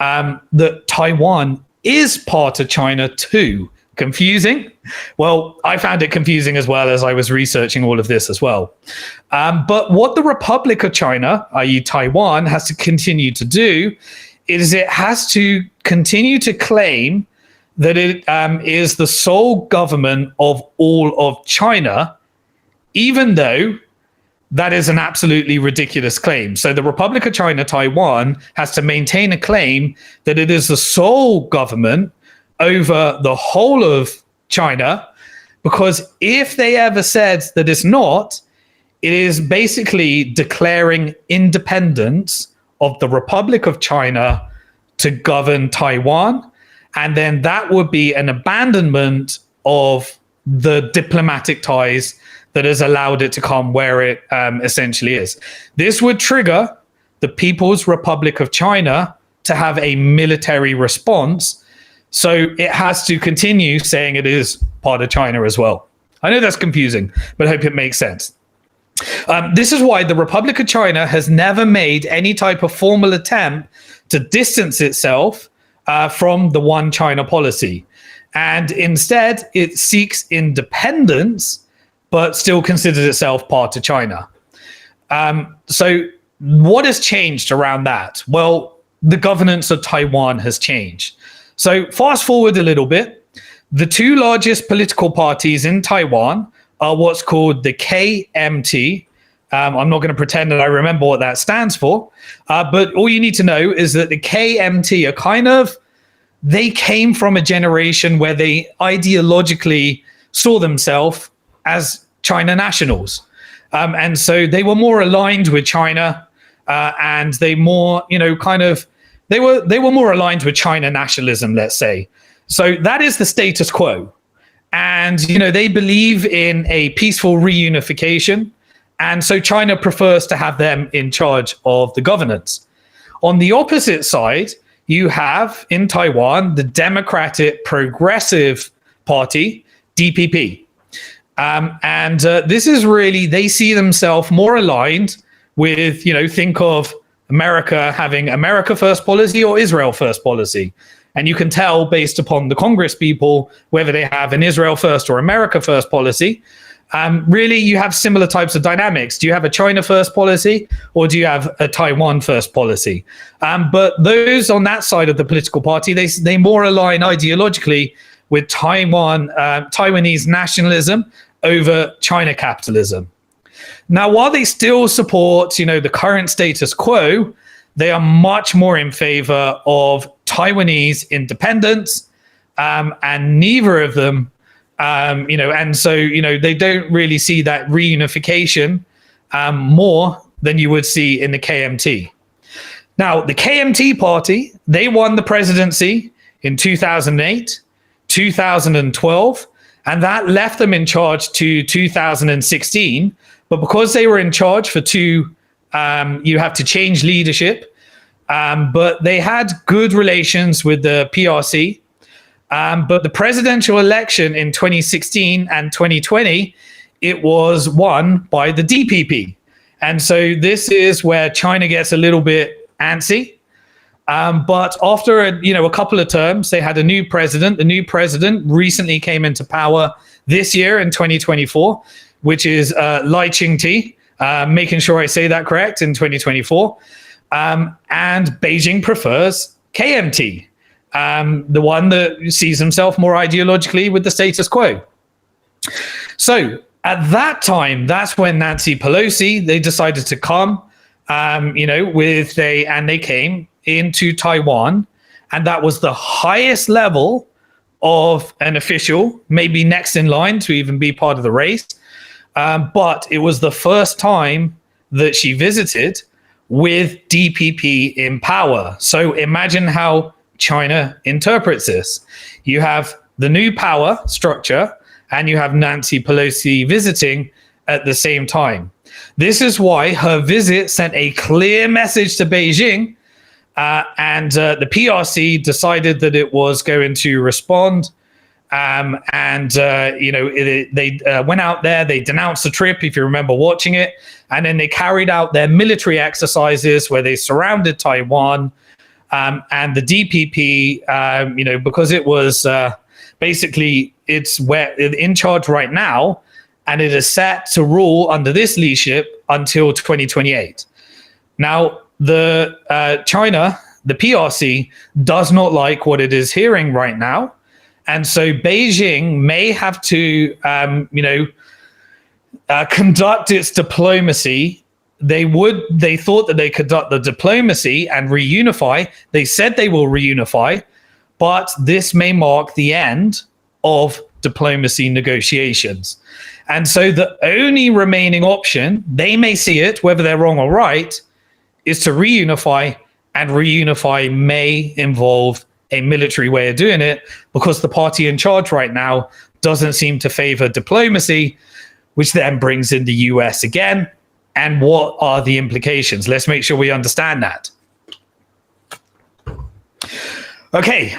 that Taiwan is part of China too. Confusing? Well, I found it confusing as well as I was researching all of this as well. But what the Republic of China, i.e. Taiwan, has to continue to do is it has to continue to claim that it is the sole government of all of China, even though that is an absolutely ridiculous claim. So the Republic of China, Taiwan, has to maintain a claim that it is the sole government over the whole of China, because if they ever said that it's not, it is basically declaring independence of the Republic of China to govern Taiwan. And then that would be an abandonment of the diplomatic ties that has allowed it to come where it essentially is. This would trigger the People's Republic of China to have a military response. So it has to continue saying it is part of China as well. I know that's confusing, but I hope it makes sense. This is why the Republic of China has never made any type of formal attempt to distance itself from the one China policy. And instead, it seeks independence, but still considers itself part of China. So what has changed around that? Well, the governance of Taiwan has changed. So fast forward a little bit. The two largest political parties in Taiwan are what's called the KMT. I'm not going to pretend that I remember what that stands for, but all you need to know is that the KMT are they came from a generation where they ideologically saw themselves as China nationals. And so they were more aligned with China, and they more, they were more aligned with China nationalism, let's say. So that is the status quo. And, they believe in a peaceful reunification. And so China prefers to have them in charge of the governance. On the opposite side, you have in Taiwan, the Democratic Progressive Party, DPP. And this is really, they see themselves more aligned with, think of America having America first policy or Israel first policy. And you can tell based upon the Congress people whether they have an Israel first or America first policy. Really, you have similar types of dynamics. Do you have a China first policy or do you have a Taiwan first policy? But those on that side of the political party, they more align ideologically with Taiwanese nationalism over China capitalism. Now, while they still support, the current status quo, they are much more in favor of Taiwanese independence, and neither of them, and so, they don't really see that reunification more than you would see in the KMT. Now, the KMT party, they won the presidency in 2008, 2012, and that left them in charge to 2016. But because they were in charge for you have to change leadership. But they had good relations with the PRC. But the presidential election in 2016 and 2020, it was won by the DPP. And so this is where China gets a little bit antsy. But after a couple of terms, they had a new president. The new president recently came into power this year in 2024, which is Lai Ching-te, making sure I say that correct, in 2024. And Beijing prefers KMT, the one that sees himself more ideologically with the status quo. So at that time, that's when Nancy Pelosi, they decided to come, and they came into Taiwan, and that was the highest level of an official, maybe next in line to even be part of the race. But it was the first time that she visited with DPP in power. So imagine how China interprets this. You have the new power structure, and you have Nancy Pelosi visiting at the same time. This is why her visit sent a clear message to Beijing, and the PRC decided that it was going to respond. They went out there, they denounced the trip, if you remember watching it, and then they carried out their military exercises where they surrounded Taiwan, and the DPP, because it was basically, it's where in charge right now, and it is set to rule under this leadership until 2028. Now, China, the PRC, does not like what it is hearing right now. And so Beijing may have to, conduct its diplomacy. They thought that they could conduct the diplomacy and reunify. They said they will reunify, but this may mark the end of diplomacy negotiations. And so the only remaining option, they may see it, whether they're wrong or right, is to reunify, and reunify may involve a military way of doing it, because the party in charge right now doesn't seem to favor diplomacy, which then brings in the US again. And what are the implications? Let's make sure we understand that. Okay,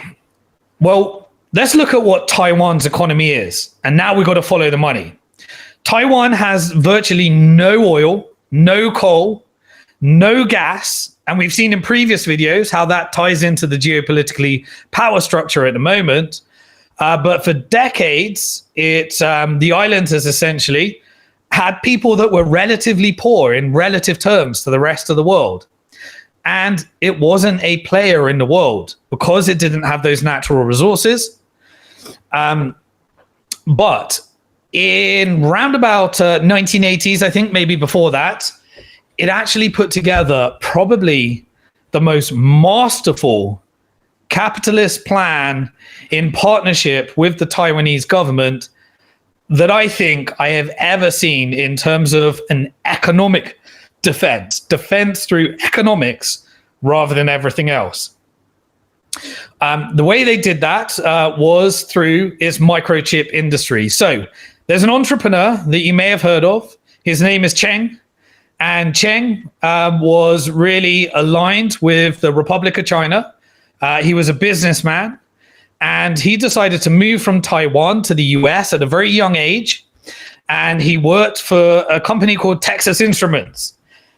well, let's look at what Taiwan's economy is. And now we've got to follow the money. Taiwan has virtually no oil, no coal, no gas. And we've seen in previous videos how that ties into the geopolitically power structure at the moment. But for decades, the island has essentially had people that were relatively poor in relative terms to the rest of the world. And it wasn't a player in the world because it didn't have those natural resources. But in roundabout 1980s, I think maybe before that, it actually put together probably the most masterful capitalist plan in partnership with the Taiwanese government that I think I have ever seen in terms of an economic defense through economics rather than everything else. The way they did that was through its microchip industry. So there's an entrepreneur that you may have heard of. His name is Cheng. And Cheng was really aligned with the Republic of China. He was a businessman, and he decided to move from Taiwan to the US at a very young age. And he worked for a company called Texas Instruments.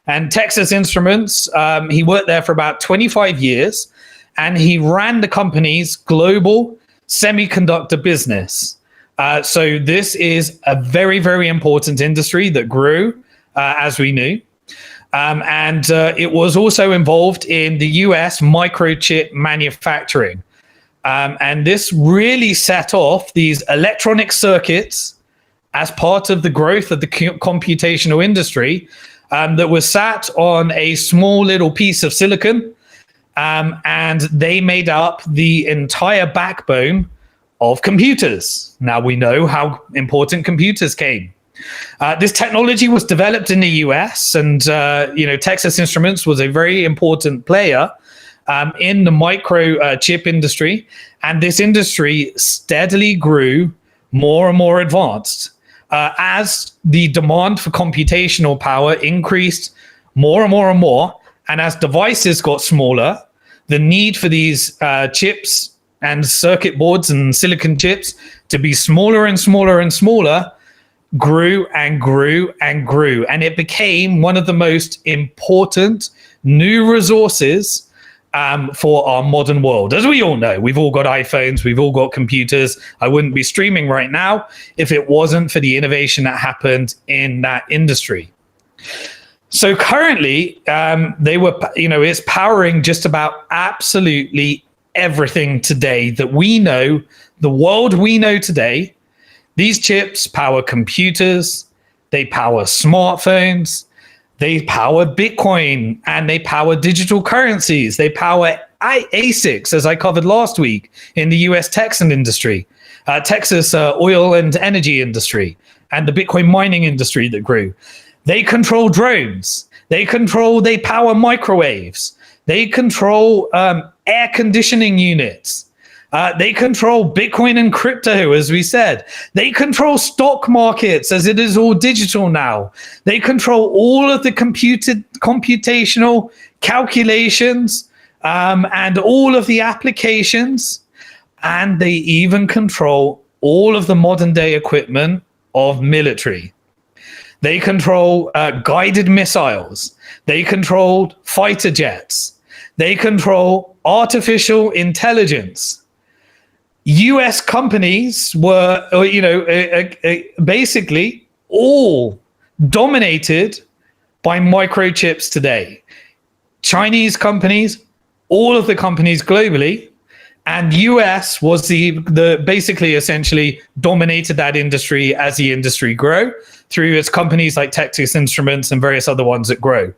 And Texas Instruments, he worked there for about 25 years, and he ran the company's global semiconductor business. So this is a very, very important industry that grew, as we knew. And it was also involved in the US microchip manufacturing. And this really set off these electronic circuits as part of the growth of the computational industry that was sat on a small little piece of silicon. And they made up the entire backbone of computers. Now we know how important computers came. This technology was developed in the US, and Texas Instruments was a very important player in the microchip industry, and this industry steadily grew more and more advanced as the demand for computational power increased more and more and more, and as devices got smaller, the need for these chips and circuit boards and silicon chips to be smaller and smaller and smaller grew and grew and grew, and it became one of the most important new resources for our modern world. As we all know, we've all got iPhones, we've all got computers. I wouldn't be streaming right now if it wasn't for the innovation that happened in that industry. So currently, it's powering just about absolutely everything today that we know, the world we know today. These chips power computers, they power smartphones, they power Bitcoin, and they power digital currencies. They power ASICs, as I covered last week, in the US Texas industry, Texas oil and energy industry, and the Bitcoin mining industry that grew. They control drones. They power microwaves. They control air conditioning units. They control Bitcoin and crypto, as we said. They control stock markets, as it is all digital now. They control all of the computational calculations and all of the applications. And they even control all of the modern day equipment of military. They control guided missiles. They control fighter jets. They control artificial intelligence. US companies were, basically all dominated by microchips today. Chinese companies, all of the companies globally, and US was the basically essentially dominated that industry as the industry grew through its companies like Texas Instruments and various other ones that grow.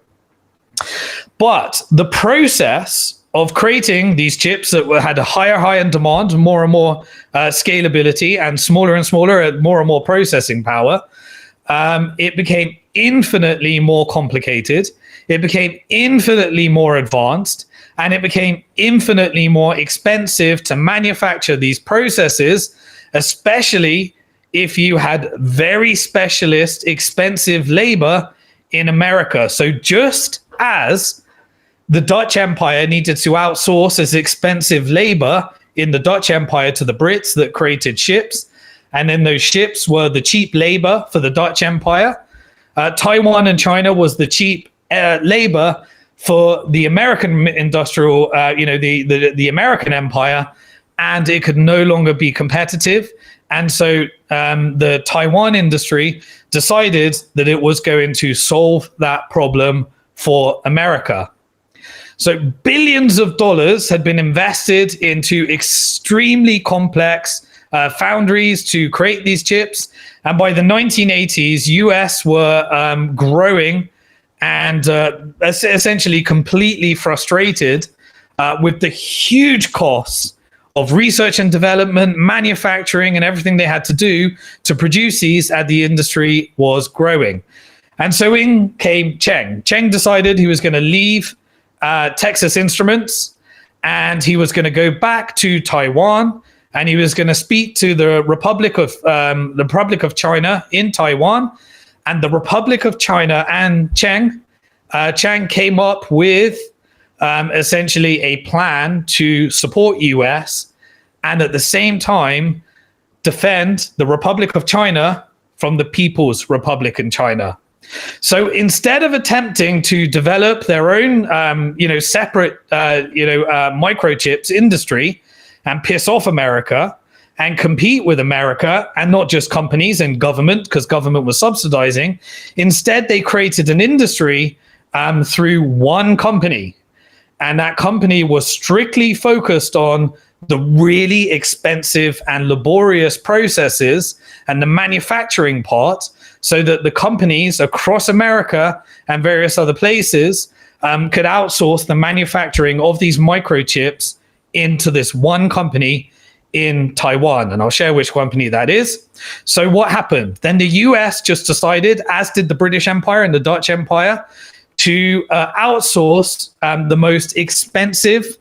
But the process of creating these chips that had a higher demand, more and more scalability, and smaller and more and more processing power, it became infinitely more complicated. It became infinitely more advanced, and it became infinitely more expensive to manufacture these processes, especially if you had very specialist, expensive labor in America. So just as the Dutch Empire needed to outsource its expensive labor in the Dutch Empire to the Brits that created ships, and then those ships were the cheap labor for the Dutch Empire. Taiwan and China was the cheap labor for the American industrial, the American empire, and it could no longer be competitive. And so the Taiwan industry decided that it was going to solve that problem for America. So billions of dollars had been invested into extremely complex foundries to create these chips. And by the 1980s, US were growing and essentially completely frustrated with the huge costs of research and development, manufacturing, and everything they had to do to produce these as the industry was growing. And so in came Cheng. Cheng decided he was going to leave Texas Instruments, and he was going to go back to Taiwan, and he was going to speak to the Republic of China in Taiwan, and the Republic of China and Cheng came up with essentially a plan to support US and at the same time defend the Republic of China from the People's Republic in China. So instead of attempting to develop their own, separate, microchips industry and piss off America and compete with America, and not just companies and government, because government was subsidizing, instead they created an industry through one company. And that company was strictly focused on the really expensive and laborious processes and the manufacturing part, so that the companies across America and various other places could outsource the manufacturing of these microchips into this one company in Taiwan, and I'll share which company that is. So what happened? Then the US just decided, as did the British Empire and the Dutch Empire, to outsource the most expensive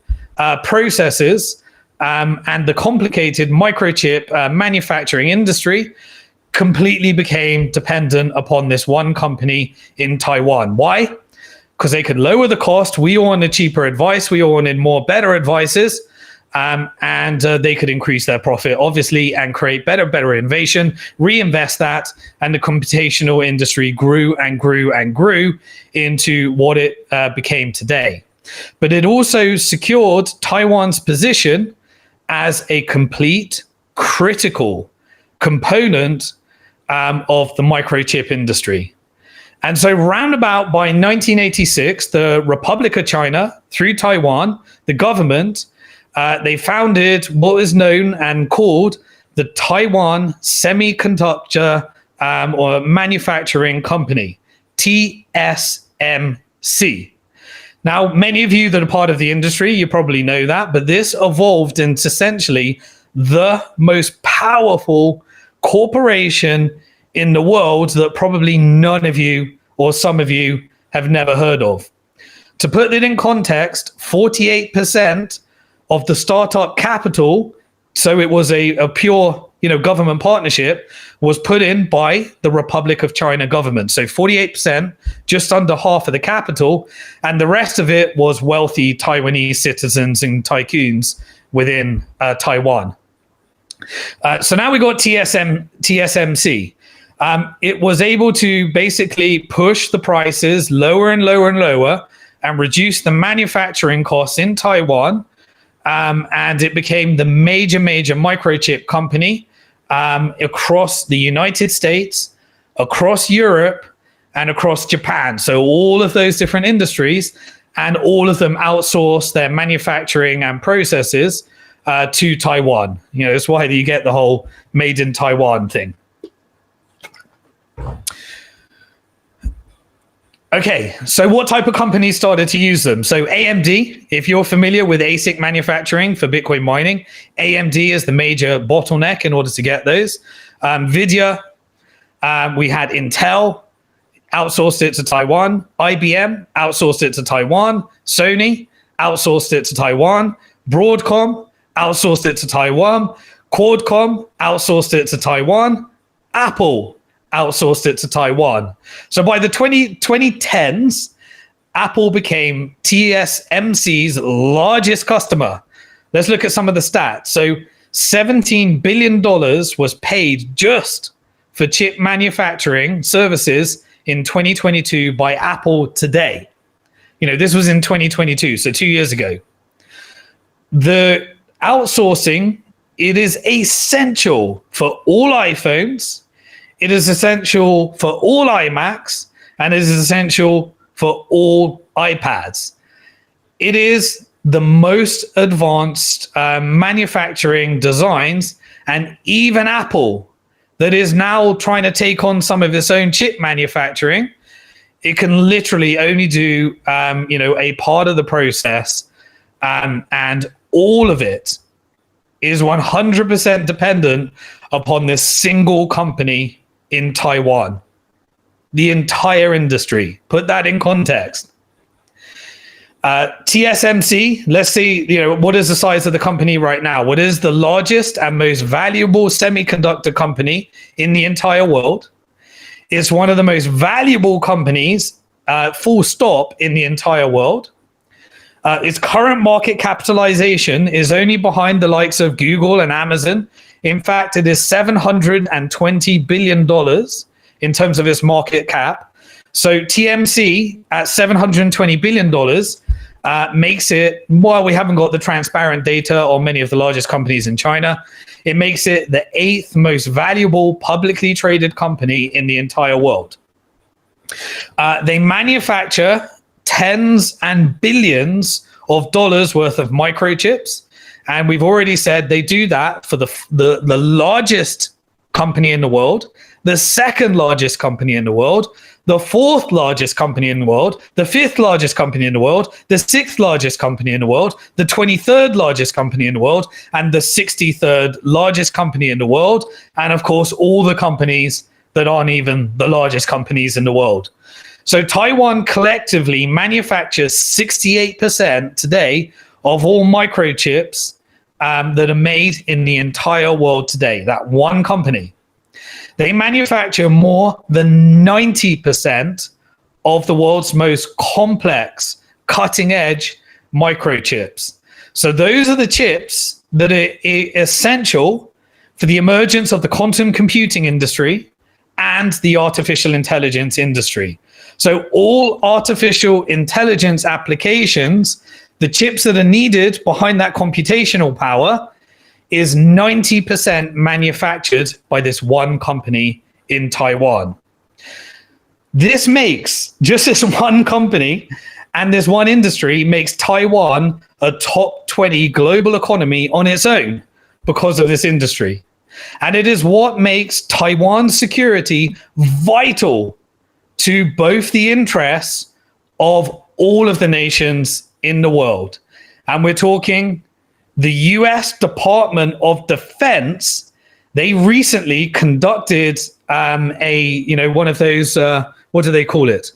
processes and the complicated microchip manufacturing industry completely became dependent upon this one company in Taiwan. Why? Because they could lower the cost. We all wanted cheaper advice. We all wanted better advices. And they could increase their profit, obviously, and create better innovation, reinvest that, and the computational industry grew and grew and grew into what it became today. But it also secured Taiwan's position as a complete critical component of the microchip industry. And so roundabout by 1986, the Republic of China, through Taiwan, the government, they founded what is known and called the Taiwan Semiconductor or Manufacturing Company, TSMC. Now, many of you that are part of the industry, you probably know that, but this evolved into essentially the most powerful corporation in the world that probably none of you or some of you have never heard of. To put it in context, 48% of the startup capital, so it was a pure government partnership, was put in by the Republic of China government. So 48%, just under half of the capital, and the rest of it was wealthy Taiwanese citizens and tycoons within Taiwan. So now we got TSMC. It was able to basically push the prices lower and lower and lower and reduce the manufacturing costs in Taiwan. And it became the major microchip company across the United States, across Europe, and across Japan. So all of those different industries, and all of them outsource their manufacturing and processes to Taiwan. That's why you get the whole made in Taiwan thing. Okay, so what type of companies started to use them? So AMD, if you're familiar with ASIC manufacturing for Bitcoin mining, AMD is the major bottleneck in order to get those. NVIDIA, we had Intel, outsourced it to Taiwan. IBM, outsourced it to Taiwan. Sony, outsourced it to Taiwan. Broadcom, outsourced it to Taiwan. Qualcomm, outsourced it to Taiwan. Apple, outsourced it to Taiwan. So by the 2010s, Apple became TSMC's largest customer. Let's look at some of the stats. So $17 billion was paid just for chip manufacturing services in 2022 by Apple today. This was in 2022, so 2 years ago. The outsourcing, it is essential for all iPhones. It is essential for all iMacs, and it is essential for all iPads. It is the most advanced manufacturing designs, and even Apple, that is now trying to take on some of its own chip manufacturing, it can literally only do a part of the process, and all of it is 100% dependent upon this single company in Taiwan. The entire industry. Put that in context. TSMC, let's see, what is the size of the company right now? What is the largest and most valuable semiconductor company in the entire world? It's one of the most valuable companies, full stop, in the entire world. Its current market capitalization is only behind the likes of Google and Amazon. In fact, it is $720 billion in terms of its market cap. So TMC at $720 billion makes it, while we haven't got the transparent data on many of the largest companies in China, it makes it the 8th most valuable publicly traded company in the entire world. They manufacture tens and billions of dollars worth of microchips. And we've already said they do that for the largest company in the world, the second largest company in the world, the fourth largest company in the world, the fifth largest company in the world, the sixth largest company in the world, the 23rd largest company in the world, and the 63rd largest company in the world. And of course, all the companies that aren't even the largest companies in the world. So Taiwan collectively manufactures 68% today of all microchips that are made in the entire world today, that one company. They manufacture more than 90% of the world's most complex, cutting-edge microchips. So those are the chips that are essential for the emergence of the quantum computing industry and the artificial intelligence industry. So all artificial intelligence applications, the chips that are needed behind that computational power, is 90% manufactured by this one company in Taiwan. This makes, just this one company and this one industry makes Taiwan a top 20 global economy on its own because of this industry. And it is what makes Taiwan's security vital to both the interests of all of the nations in the world. And we're talking the US Department of Defense. They recently conducted one of those, what do they call it?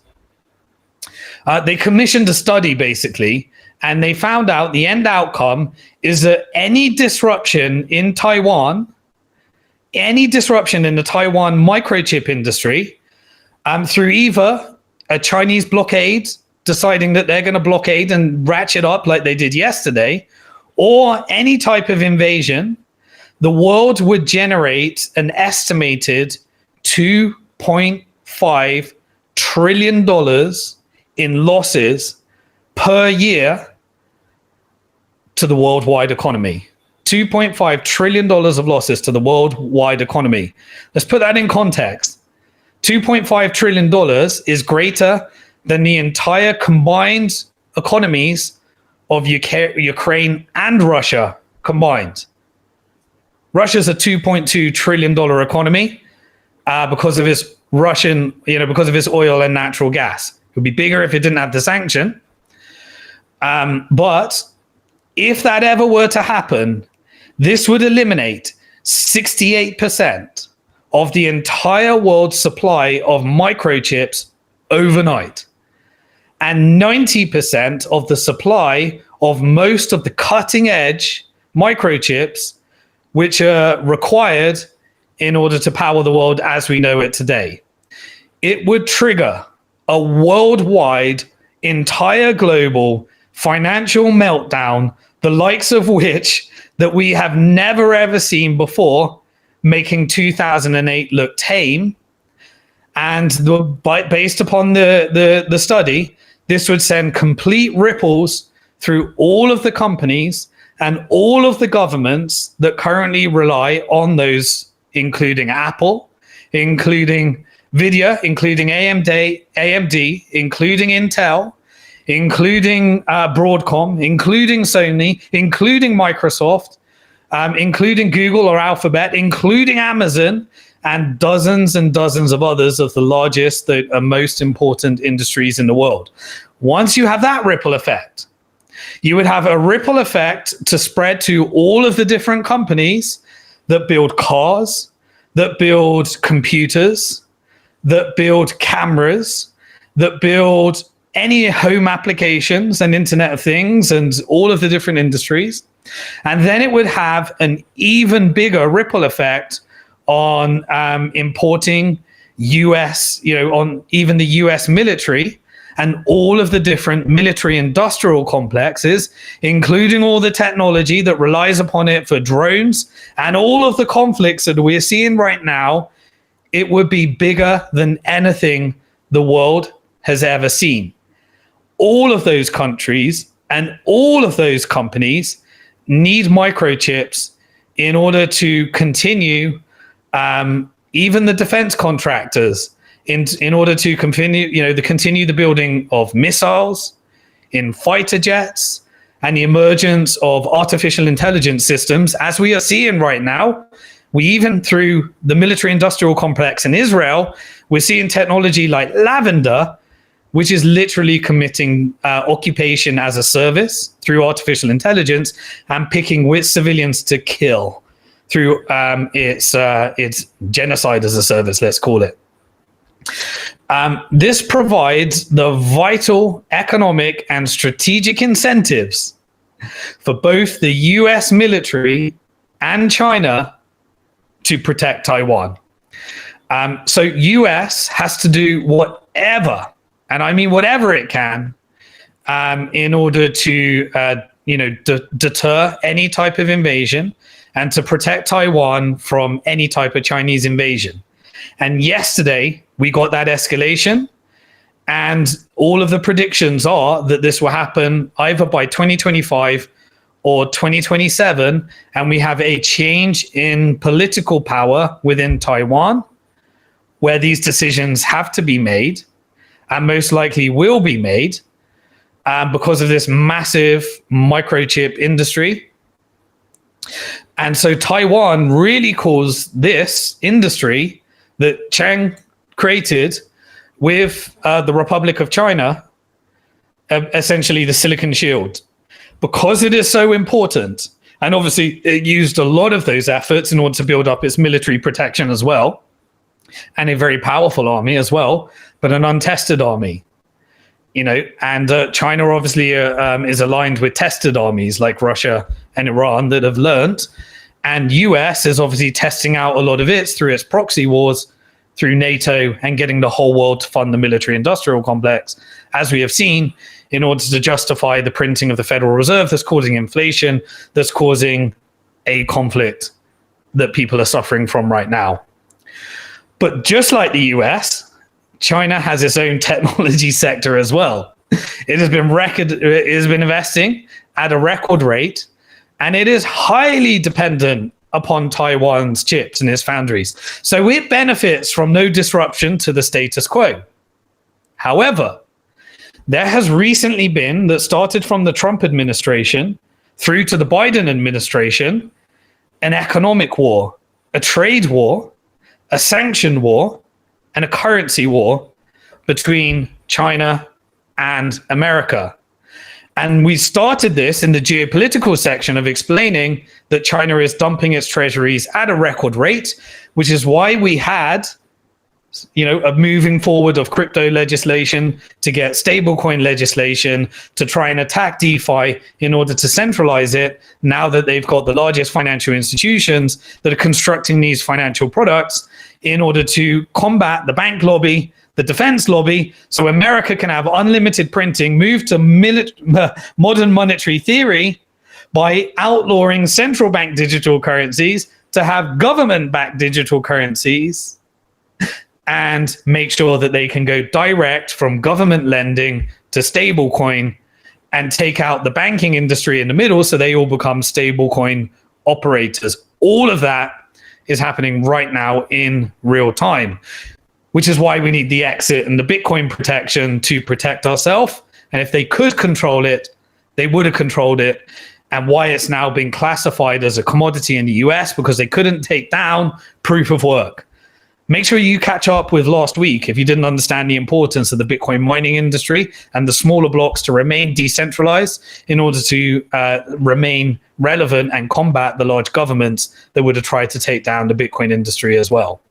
They commissioned a study basically, and they found out the end outcome is that any disruption in Taiwan, any disruption in the Taiwan microchip industry, through either a Chinese blockade, deciding that they're going to blockade and ratchet up like they did yesterday, or any type of invasion, the world would generate an estimated $2.5 trillion in losses per year to the worldwide economy. $2.5 trillion of losses to the worldwide economy. Let's put that in context. $2.5 trillion is greater than the entire combined economies of Ukraine and Russia combined. Russia's a $2.2 trillion economy because of its because of its oil and natural gas. It would be bigger if it didn't have the sanction. But if that ever were to happen, this would eliminate 68% of the entire world's supply of microchips overnight, and 90% of the supply of most of the cutting edge microchips which are required in order to power the world as we know it today. It would trigger a worldwide, entire global financial meltdown, the likes of which that we have never ever seen before, making 2008 look tame. And based upon the study, this would send complete ripples through all of the companies and all of the governments that currently rely on those, including Apple, including Nvidia, including AMD, including Intel, including Broadcom, including Sony, including Microsoft, including Google or Alphabet, including Amazon, and dozens of others of the largest, the most important industries in the world. Once you have that ripple effect, you would have a ripple effect to spread to all of the different companies that build cars, that build computers, that build cameras, that build any home applications and Internet of Things and all of the different industries. And then it would have an even bigger ripple effect on importing US, on even the US military and all of the different military industrial complexes, including all the technology that relies upon it for drones and all of the conflicts that we're seeing right now. It would be bigger than anything the world has ever seen. All of those countries and all of those companies need microchips in order to continue, even the defense contractors, in order to continue the building of missiles, in fighter jets, and the emergence of artificial intelligence systems, as we are seeing right now. We even, through the military industrial complex in Israel, we're seeing technology like lavender, which is literally committing occupation as a service through artificial intelligence and picking which civilians to kill through its genocide as a service, let's call it. This provides the vital economic and strategic incentives for both the US military and China to protect Taiwan. So US has to do whatever, and I mean whatever it can, in order to deter any type of invasion and to protect Taiwan from any type of Chinese invasion. And yesterday we got that escalation, and all of the predictions are that this will happen either by 2025 or 2027, and we have a change in political power within Taiwan, where these decisions have to be made, and most likely will be made, because of this massive microchip industry. And so Taiwan really calls this industry that Chang created with the Republic of China, essentially the Silicon Shield, because it is so important. And obviously it used a lot of those efforts in order to build up its military protection as well, and a very powerful army as well, but an untested army, and China obviously is aligned with tested armies like Russia and Iran that have learned. And US is obviously testing out a lot of it through its proxy wars, through NATO, and getting the whole world to fund the military industrial complex, as we have seen, in order to justify the printing of the Federal Reserve that's causing inflation, that's causing a conflict that people are suffering from right now. But just like the US, China has its own technology sector as well. It has been investing at a record rate, and it is highly dependent upon Taiwan's chips and its foundries. So it benefits from no disruption to the status quo. However, there has recently been, that started from the Trump administration through to the Biden administration, an economic war, a trade war, a sanction war, and a currency war between China and America. And we started this in the geopolitical section of explaining that China is dumping its treasuries at a record rate, which is why we had, a moving forward of crypto legislation to get stablecoin legislation to try and attack DeFi in order to centralize it, now that they've got the largest financial institutions that are constructing these financial products in order to combat the bank lobby, the defense lobby, so America can have unlimited printing, move to modern monetary theory by outlawing central bank digital currencies to have government-backed digital currencies, and make sure that they can go direct from government lending to stablecoin and take out the banking industry in the middle, so they all become stablecoin operators. All of that is happening right now in real time, which is why we need the exit and the Bitcoin protection to protect ourselves. And if they could control it, they would have controlled it. And why it's now been classified as a commodity in the US, because they couldn't take down proof of work. Make sure you catch up with last week if you didn't understand the importance of the Bitcoin mining industry and the smaller blocks to remain decentralized in order to remain relevant and combat the large governments that would have tried to take down the Bitcoin industry as well.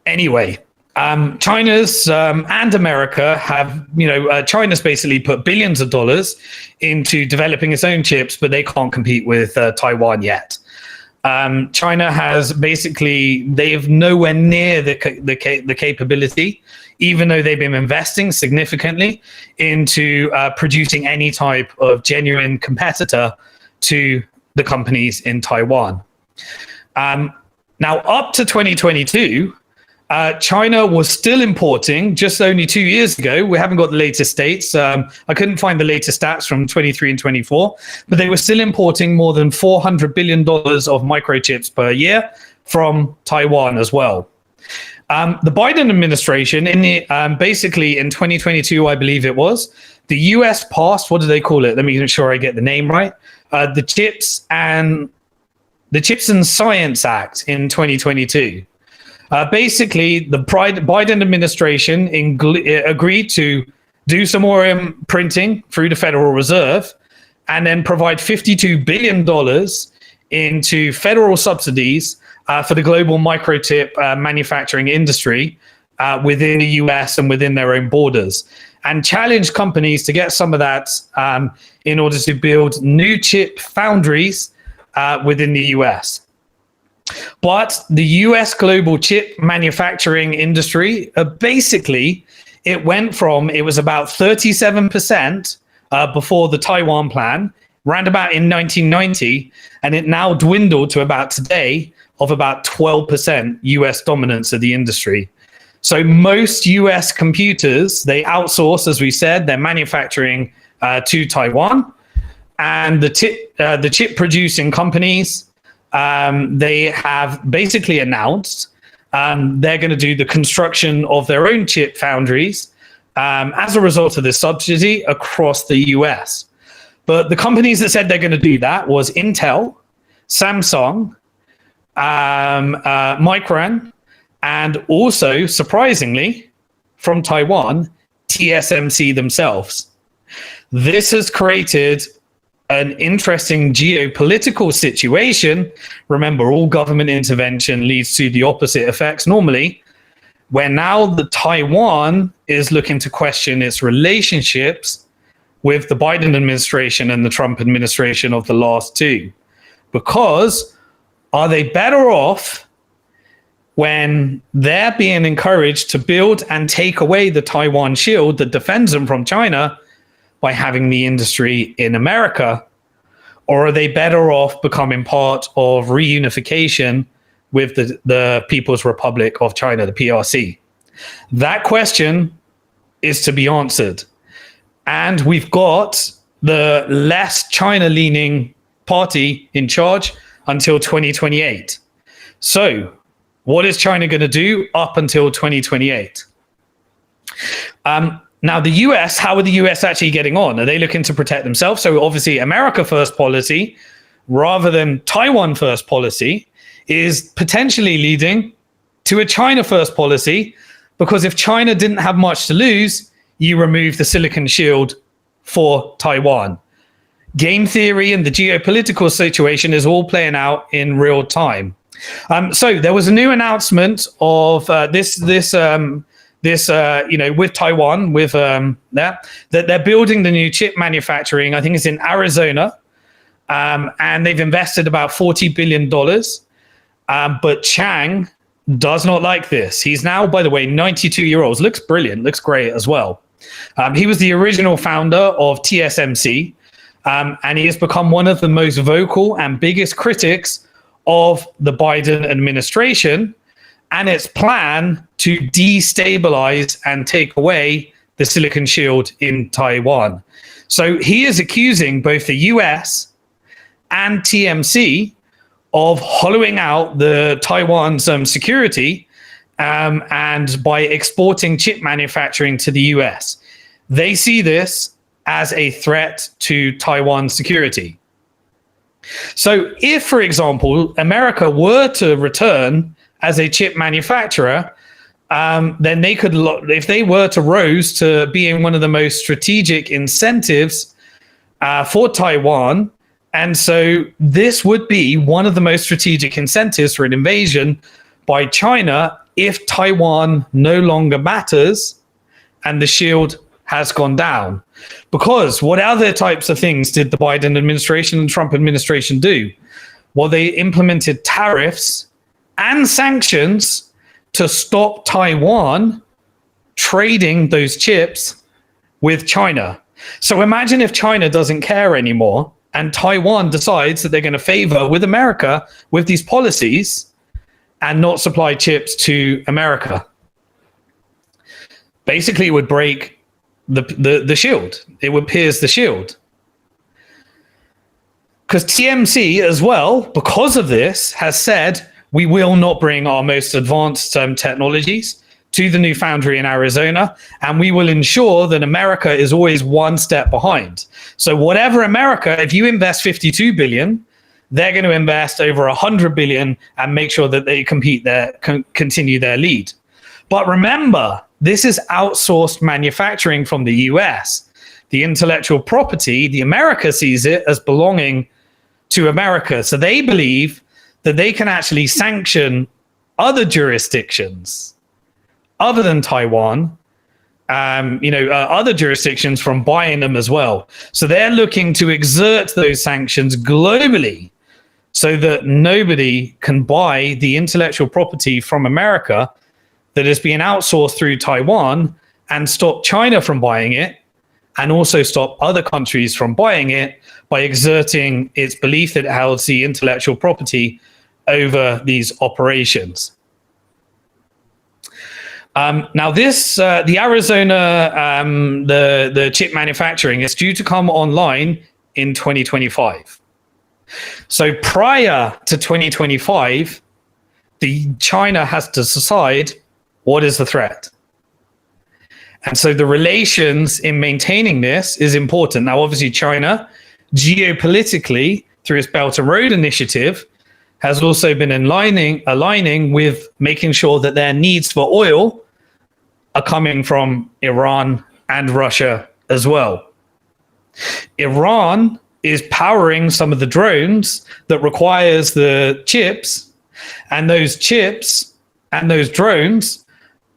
Anyway, China's and America have, China's basically put billions of dollars into developing its own chips, but they can't compete with Taiwan yet. China has basically, they've nowhere near the capability, even though they've been investing significantly into producing any type of genuine competitor to the companies in Taiwan. Now, up to 2022, China was still importing, just only 2 years ago. We haven't got the latest dates. I couldn't find the latest stats from 23 and 24, but they were still importing more than $400 billion of microchips per year from Taiwan as well. The Biden administration, basically in 2022, I believe it was, the US passed, what do they call it? Let me make sure I get the name right. The Chips and Science Act in 2022. Basically, the Biden administration agreed to do some more printing through the Federal Reserve and then provide $52 billion into federal subsidies for the global microchip manufacturing industry within the US and within their own borders, and challenge companies to get some of that in order to build new chip foundries within the US. But the US global chip manufacturing industry, basically, it was about 37% before the Taiwan plan, round about in 1990, and it now dwindled to about today of about 12% US dominance of the industry. So most US computers, they outsource, as we said, their manufacturing to Taiwan. And the chip producing companies, they have basically announced they're going to do the construction of their own chip foundries as a result of this subsidy across the US. But the companies that said they're going to do that was Intel, Samsung, Micron, and also, surprisingly, from Taiwan, TSMC themselves. This has created an interesting geopolitical situation. Remember, all government intervention leads to the opposite effects normally, where now the Taiwan is looking to question its relationships with the Biden administration and the Trump administration of the last two. Because are they better off when they're being encouraged to build and take away the Taiwan shield that defends them from China by having the industry in America? Or are they better off becoming part of reunification with the People's Republic of China, the PRC? That question is to be answered. And we've got the less China-leaning party in charge until 2028. So what is China going to do up until 2028? Now, the US, how are the US actually getting on? Are they looking to protect themselves? So obviously, America first policy, rather than Taiwan first policy, is potentially leading to a China first policy, because if China didn't have much to lose, you remove the silicon shield for Taiwan. Game theory and the geopolitical situation is all playing out in real time. So there was a new announcement of with Taiwan, that they're building the new chip manufacturing. I think it's in Arizona, and they've invested about $40 billion. But Chang does not like this. He's now, by the way, 92-year-old. Looks brilliant, looks great as well. He was the original founder of TSMC, and he has become one of the most vocal and biggest critics of the Biden administration and its plan to destabilize and take away the silicon shield in Taiwan. So he is accusing both the US and TSMC of hollowing out the Taiwan's security and by exporting chip manufacturing to the US. They see this as a threat to Taiwan's security. So if, for example, America were to return as a chip manufacturer, then they could, if they were to rise to being one of the most strategic incentives for Taiwan. And so this would be one of the most strategic incentives for an invasion by China if Taiwan no longer matters and the shield has gone down. Because what other types of things did the Biden administration and Trump administration do? Well, they implemented tariffs and sanctions to stop Taiwan trading those chips with China. So imagine if China doesn't care anymore and Taiwan decides that they're going to favor with America with these policies and not supply chips to America. Basically, it would break the shield. It would pierce the shield. Because TSMC as well, because of this, has said, we will not bring our most advanced technologies to the new foundry in Arizona, and we will ensure that America is always one step behind. So whatever America, if you invest $52 billion, they're going to invest over 100 billion and make sure that they continue their lead. But remember, this is outsourced manufacturing from the US. The intellectual property, the America sees it as belonging to America. So they believe that they can actually sanction other jurisdictions other than Taiwan, other jurisdictions from buying them as well. So they're looking to exert those sanctions globally so that nobody can buy the intellectual property from America that is being outsourced through Taiwan, and stop China from buying it, and also stop other countries from buying it by exerting its belief that it holds the intellectual property over these operations. Now this, the Arizona, the chip manufacturing is due to come online in 2025. So prior to 2025, China has to decide what is the threat. And so the relations in maintaining this is important. Now, obviously, China, geopolitically, through its Belt and Road Initiative, has also been aligning with making sure that their needs for oil are coming from Iran and Russia as well. Iran is powering some of the drones that requires the chips, and those chips and those drones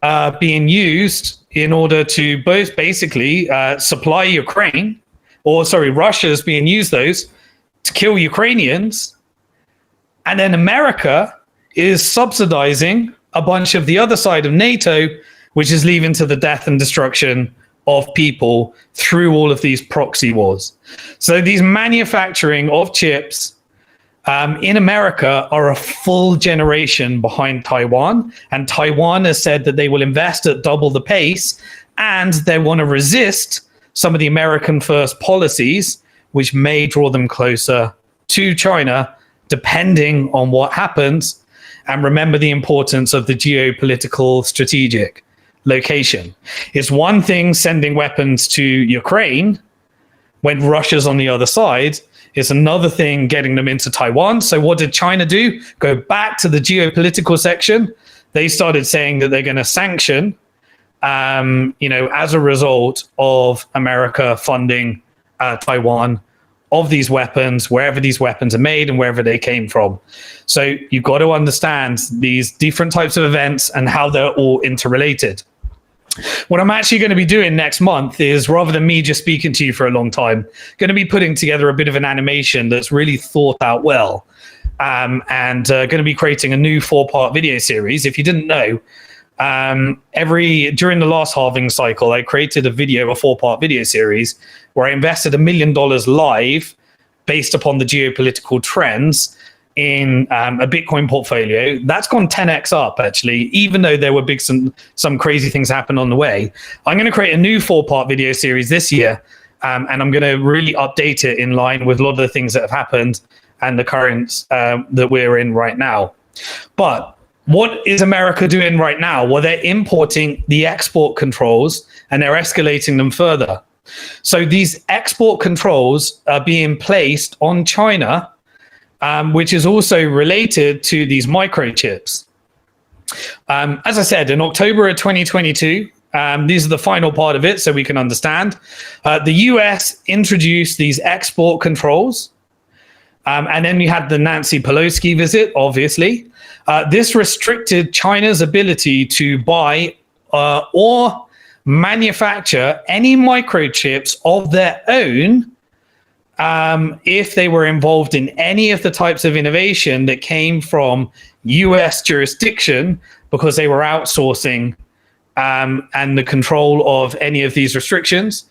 are being used in order to both basically supply Ukraine, Russia's being used those to kill Ukrainians. And then America is subsidizing a bunch of the other side of NATO, which is leading to the death and destruction of people through all of these proxy wars. So these manufacturing of chips in America are a full generation behind Taiwan, and Taiwan has said that they will invest at double the pace, and they want to resist some of the American first policies, which may draw them closer to China, depending on what happens. And remember the importance of the geopolitical strategic location. It's one thing sending weapons to Ukraine when Russia's on the other side. It's another thing getting them into Taiwan. So what did China do? Go back to the geopolitical section. They started saying that they're going to sanction, as a result of America funding Taiwan of these weapons, wherever these weapons are made and wherever they came from. So you've got to understand these different types of events and how they're all interrelated. What I'm actually going to be doing next month is, rather than me just speaking to you for a long time, going to be putting together a bit of an animation that's really thought out well, and going to be creating a new 4-part video series. If you didn't know, during the last halving cycle, I created a 4-part video series where I invested $1 million live based upon the geopolitical trends in a Bitcoin portfolio. That's gone 10x up, actually, even though there were some crazy things happen on the way. I'm going to create a new 4-part video series this year, and I'm going to really update it in line with a lot of the things that have happened and the currents that we're in right now. But what is America doing right now? Well, they're importing the export controls and they're escalating them further. So these export controls are being placed on China, which is also related to these microchips. As I said, in October of 2022, these are the final part of it so we can understand. The US introduced these export controls. And then we had the Nancy Pelosi visit, obviously. This restricted China's ability to buy or manufacture any microchips of their own if they were involved in any of the types of innovation that came from US jurisdiction, because they were outsourcing and the control of any of these restrictions,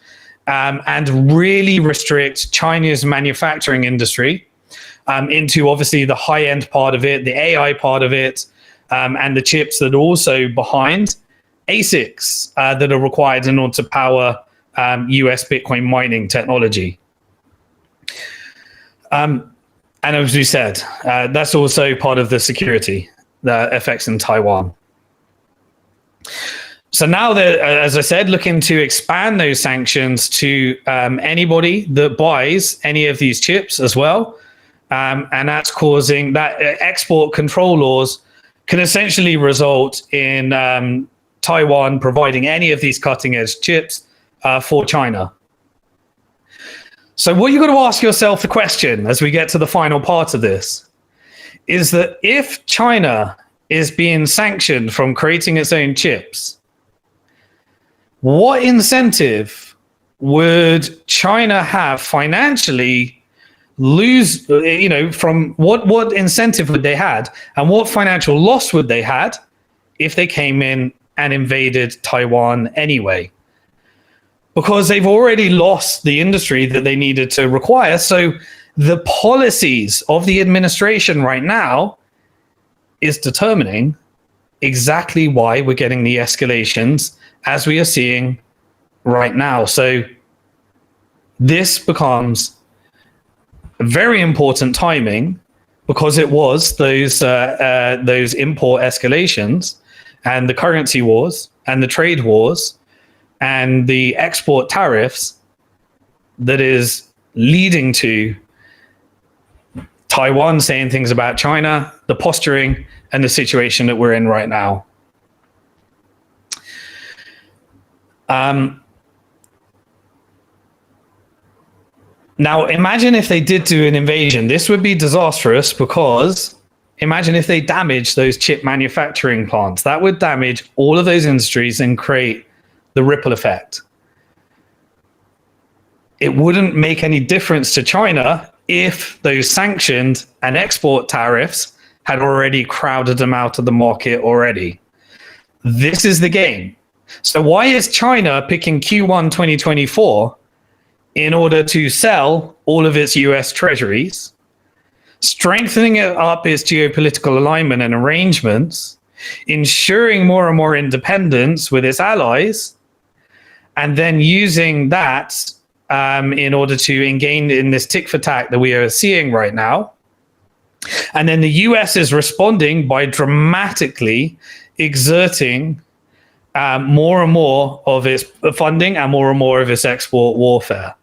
and really restrict China's manufacturing industry into obviously the high-end part of it, the AI part of it, and the chips that are also behind ASICs that are required in order to power US Bitcoin mining technology. And as we said, that's also part of the security effects in Taiwan. So now they're, as I said, looking to expand those sanctions to anybody that buys any of these chips as well. and that's causing that export control laws can essentially result in Taiwan providing any of these cutting edge chips for China. So what you've got to ask yourself the question as we get to the final part of this is that if China is being sanctioned from creating its own chips, what incentive would China have financially lose, from what incentive would they had and what financial loss would they had if they came in and invaded Taiwan anyway? Because they've already lost the industry that they needed to require. So the policies of the administration right now is determining exactly why we're getting the escalations as we are seeing right now. So this becomes very important timing because it was those import escalations and the currency wars and the trade wars and the export tariffs that is leading to Taiwan saying things about China, the posturing, and the situation that we're in right now. Now, imagine if they did do an invasion. This would be disastrous because imagine if they damaged those chip manufacturing plants. That would damage all of those industries and create the ripple effect. It wouldn't make any difference to China if those sanctioned and export tariffs had already crowded them out of the market already. This is the game. So why is China picking Q1 2024 in order to sell all of its US treasuries, strengthening it up its geopolitical alignment and arrangements, ensuring more and more independence with its allies, and then using that in order to engage in this tick for tack that we are seeing right now? And then the US is responding by dramatically exerting more and more of its funding and more of its export warfare.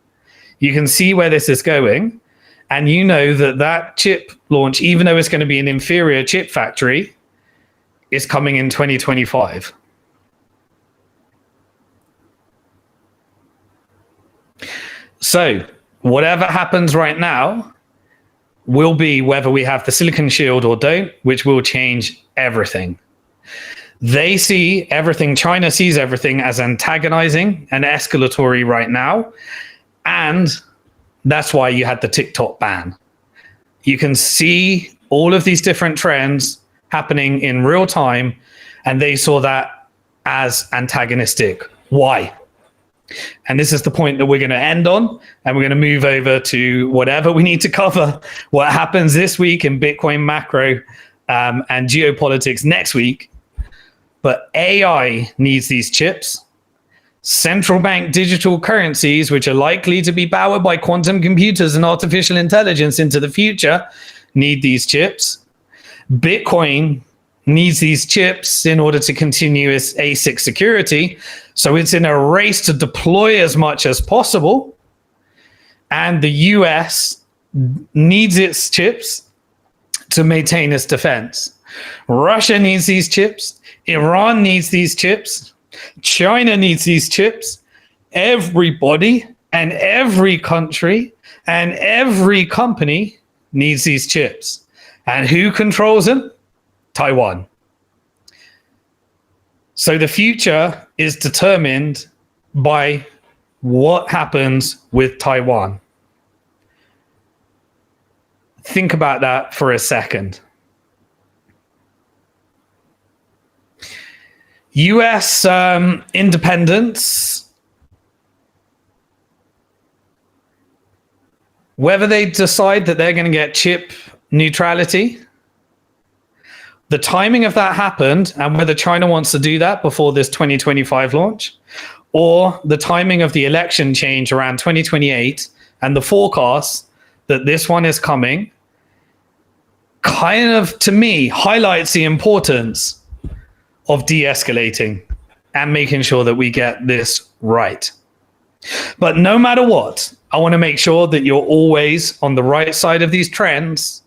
You can see where this is going. And you know that chip launch, even though it's going to be an inferior chip factory, is coming in 2025. So whatever happens right now will be whether we have the silicon shield or don't, which will change everything. They see everything, China sees everything as antagonizing and escalatory right now. And that's why you had the TikTok ban. You can see all of these different trends happening in real time, and they saw that as antagonistic. Why? And this is the point that we're going to end on, and we're going to move over to whatever we need to cover, what happens this week in Bitcoin macro and geopolitics next week. But AI needs these chips. Central bank digital currencies, which are likely to be powered by quantum computers and artificial intelligence into the future, need these chips. Bitcoin needs these chips in order to continue its ASIC security. So it's in a race to deploy as much as possible. And the US needs its chips to maintain its defense. Russia needs these chips. Iran needs these chips. China needs these chips. Everybody and every country and every company needs these chips. And who controls them? Taiwan. So the future is determined by what happens with Taiwan. Think about that for a second. US independence, whether they decide that they're going to get chip neutrality, the timing of that happened, and whether China wants to do that before this 2025 launch, or the timing of the election change around 2028 and the forecast that this one is coming, kind of, to me, highlights the importance of de-escalating and making sure that we get this right. But no matter what, I want to make sure that you're always on the right side of these trends.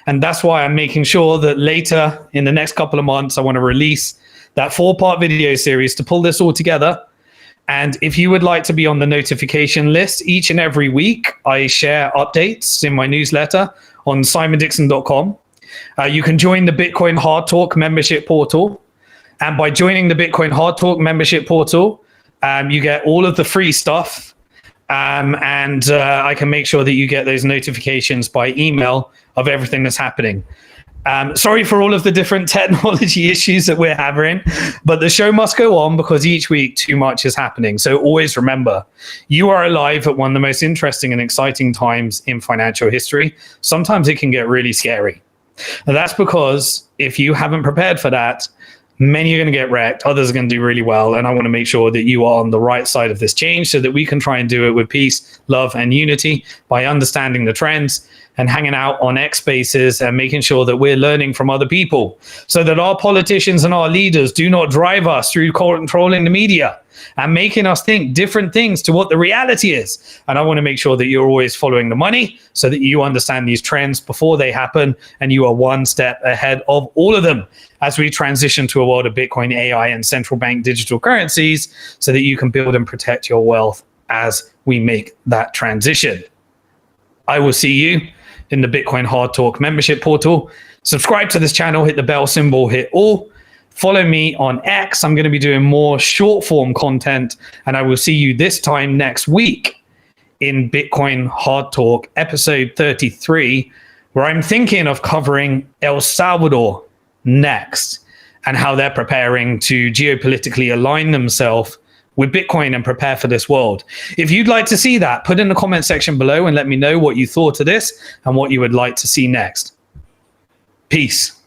And that's why I'm making sure that later in the next couple of months, I want to release that 4-part video series to pull this all together. And if you would like to be on the notification list, each and every week, I share updates in my newsletter on simondixon.com. You can join the Bitcoin Hard Talk membership portal. And by joining the Bitcoin Hard Talk membership portal, you get all of the free stuff. And I can make sure that you get those notifications by email of everything that's happening. Sorry for all of the different technology issues that we're having, but the show must go on because each week too much is happening. So always remember, you are alive at one of the most interesting and exciting times in financial history. Sometimes it can get really scary. And that's because if you haven't prepared for that, many are going to get wrecked, others are going to do really well. And I want to make sure that you are on the right side of this change so that we can try and do it with peace, love, and unity by understanding the trends and hanging out on X Spaces and making sure that we're learning from other people so that our politicians and our leaders do not drive us through controlling the media and making us think different things to what the reality is. And I want to make sure that you're always following the money so that you understand these trends before they happen and you are one step ahead of all of them as we transition to a world of Bitcoin, AI, and central bank digital currencies so that you can build and protect your wealth as we make that transition. I will see you in the Bitcoin Hard Talk membership portal. Subscribe to this channel, hit the bell symbol, hit all. Follow me on X. I'm going to be doing more short form content, and I will see you this time next week in Bitcoin Hard Talk episode 33, where I'm thinking of covering El Salvador next and how they're preparing to geopolitically align themselves with Bitcoin and prepare for this world. If you'd like to see that, put in the comment section below and let me know what you thought of this and what you would like to see next. Peace.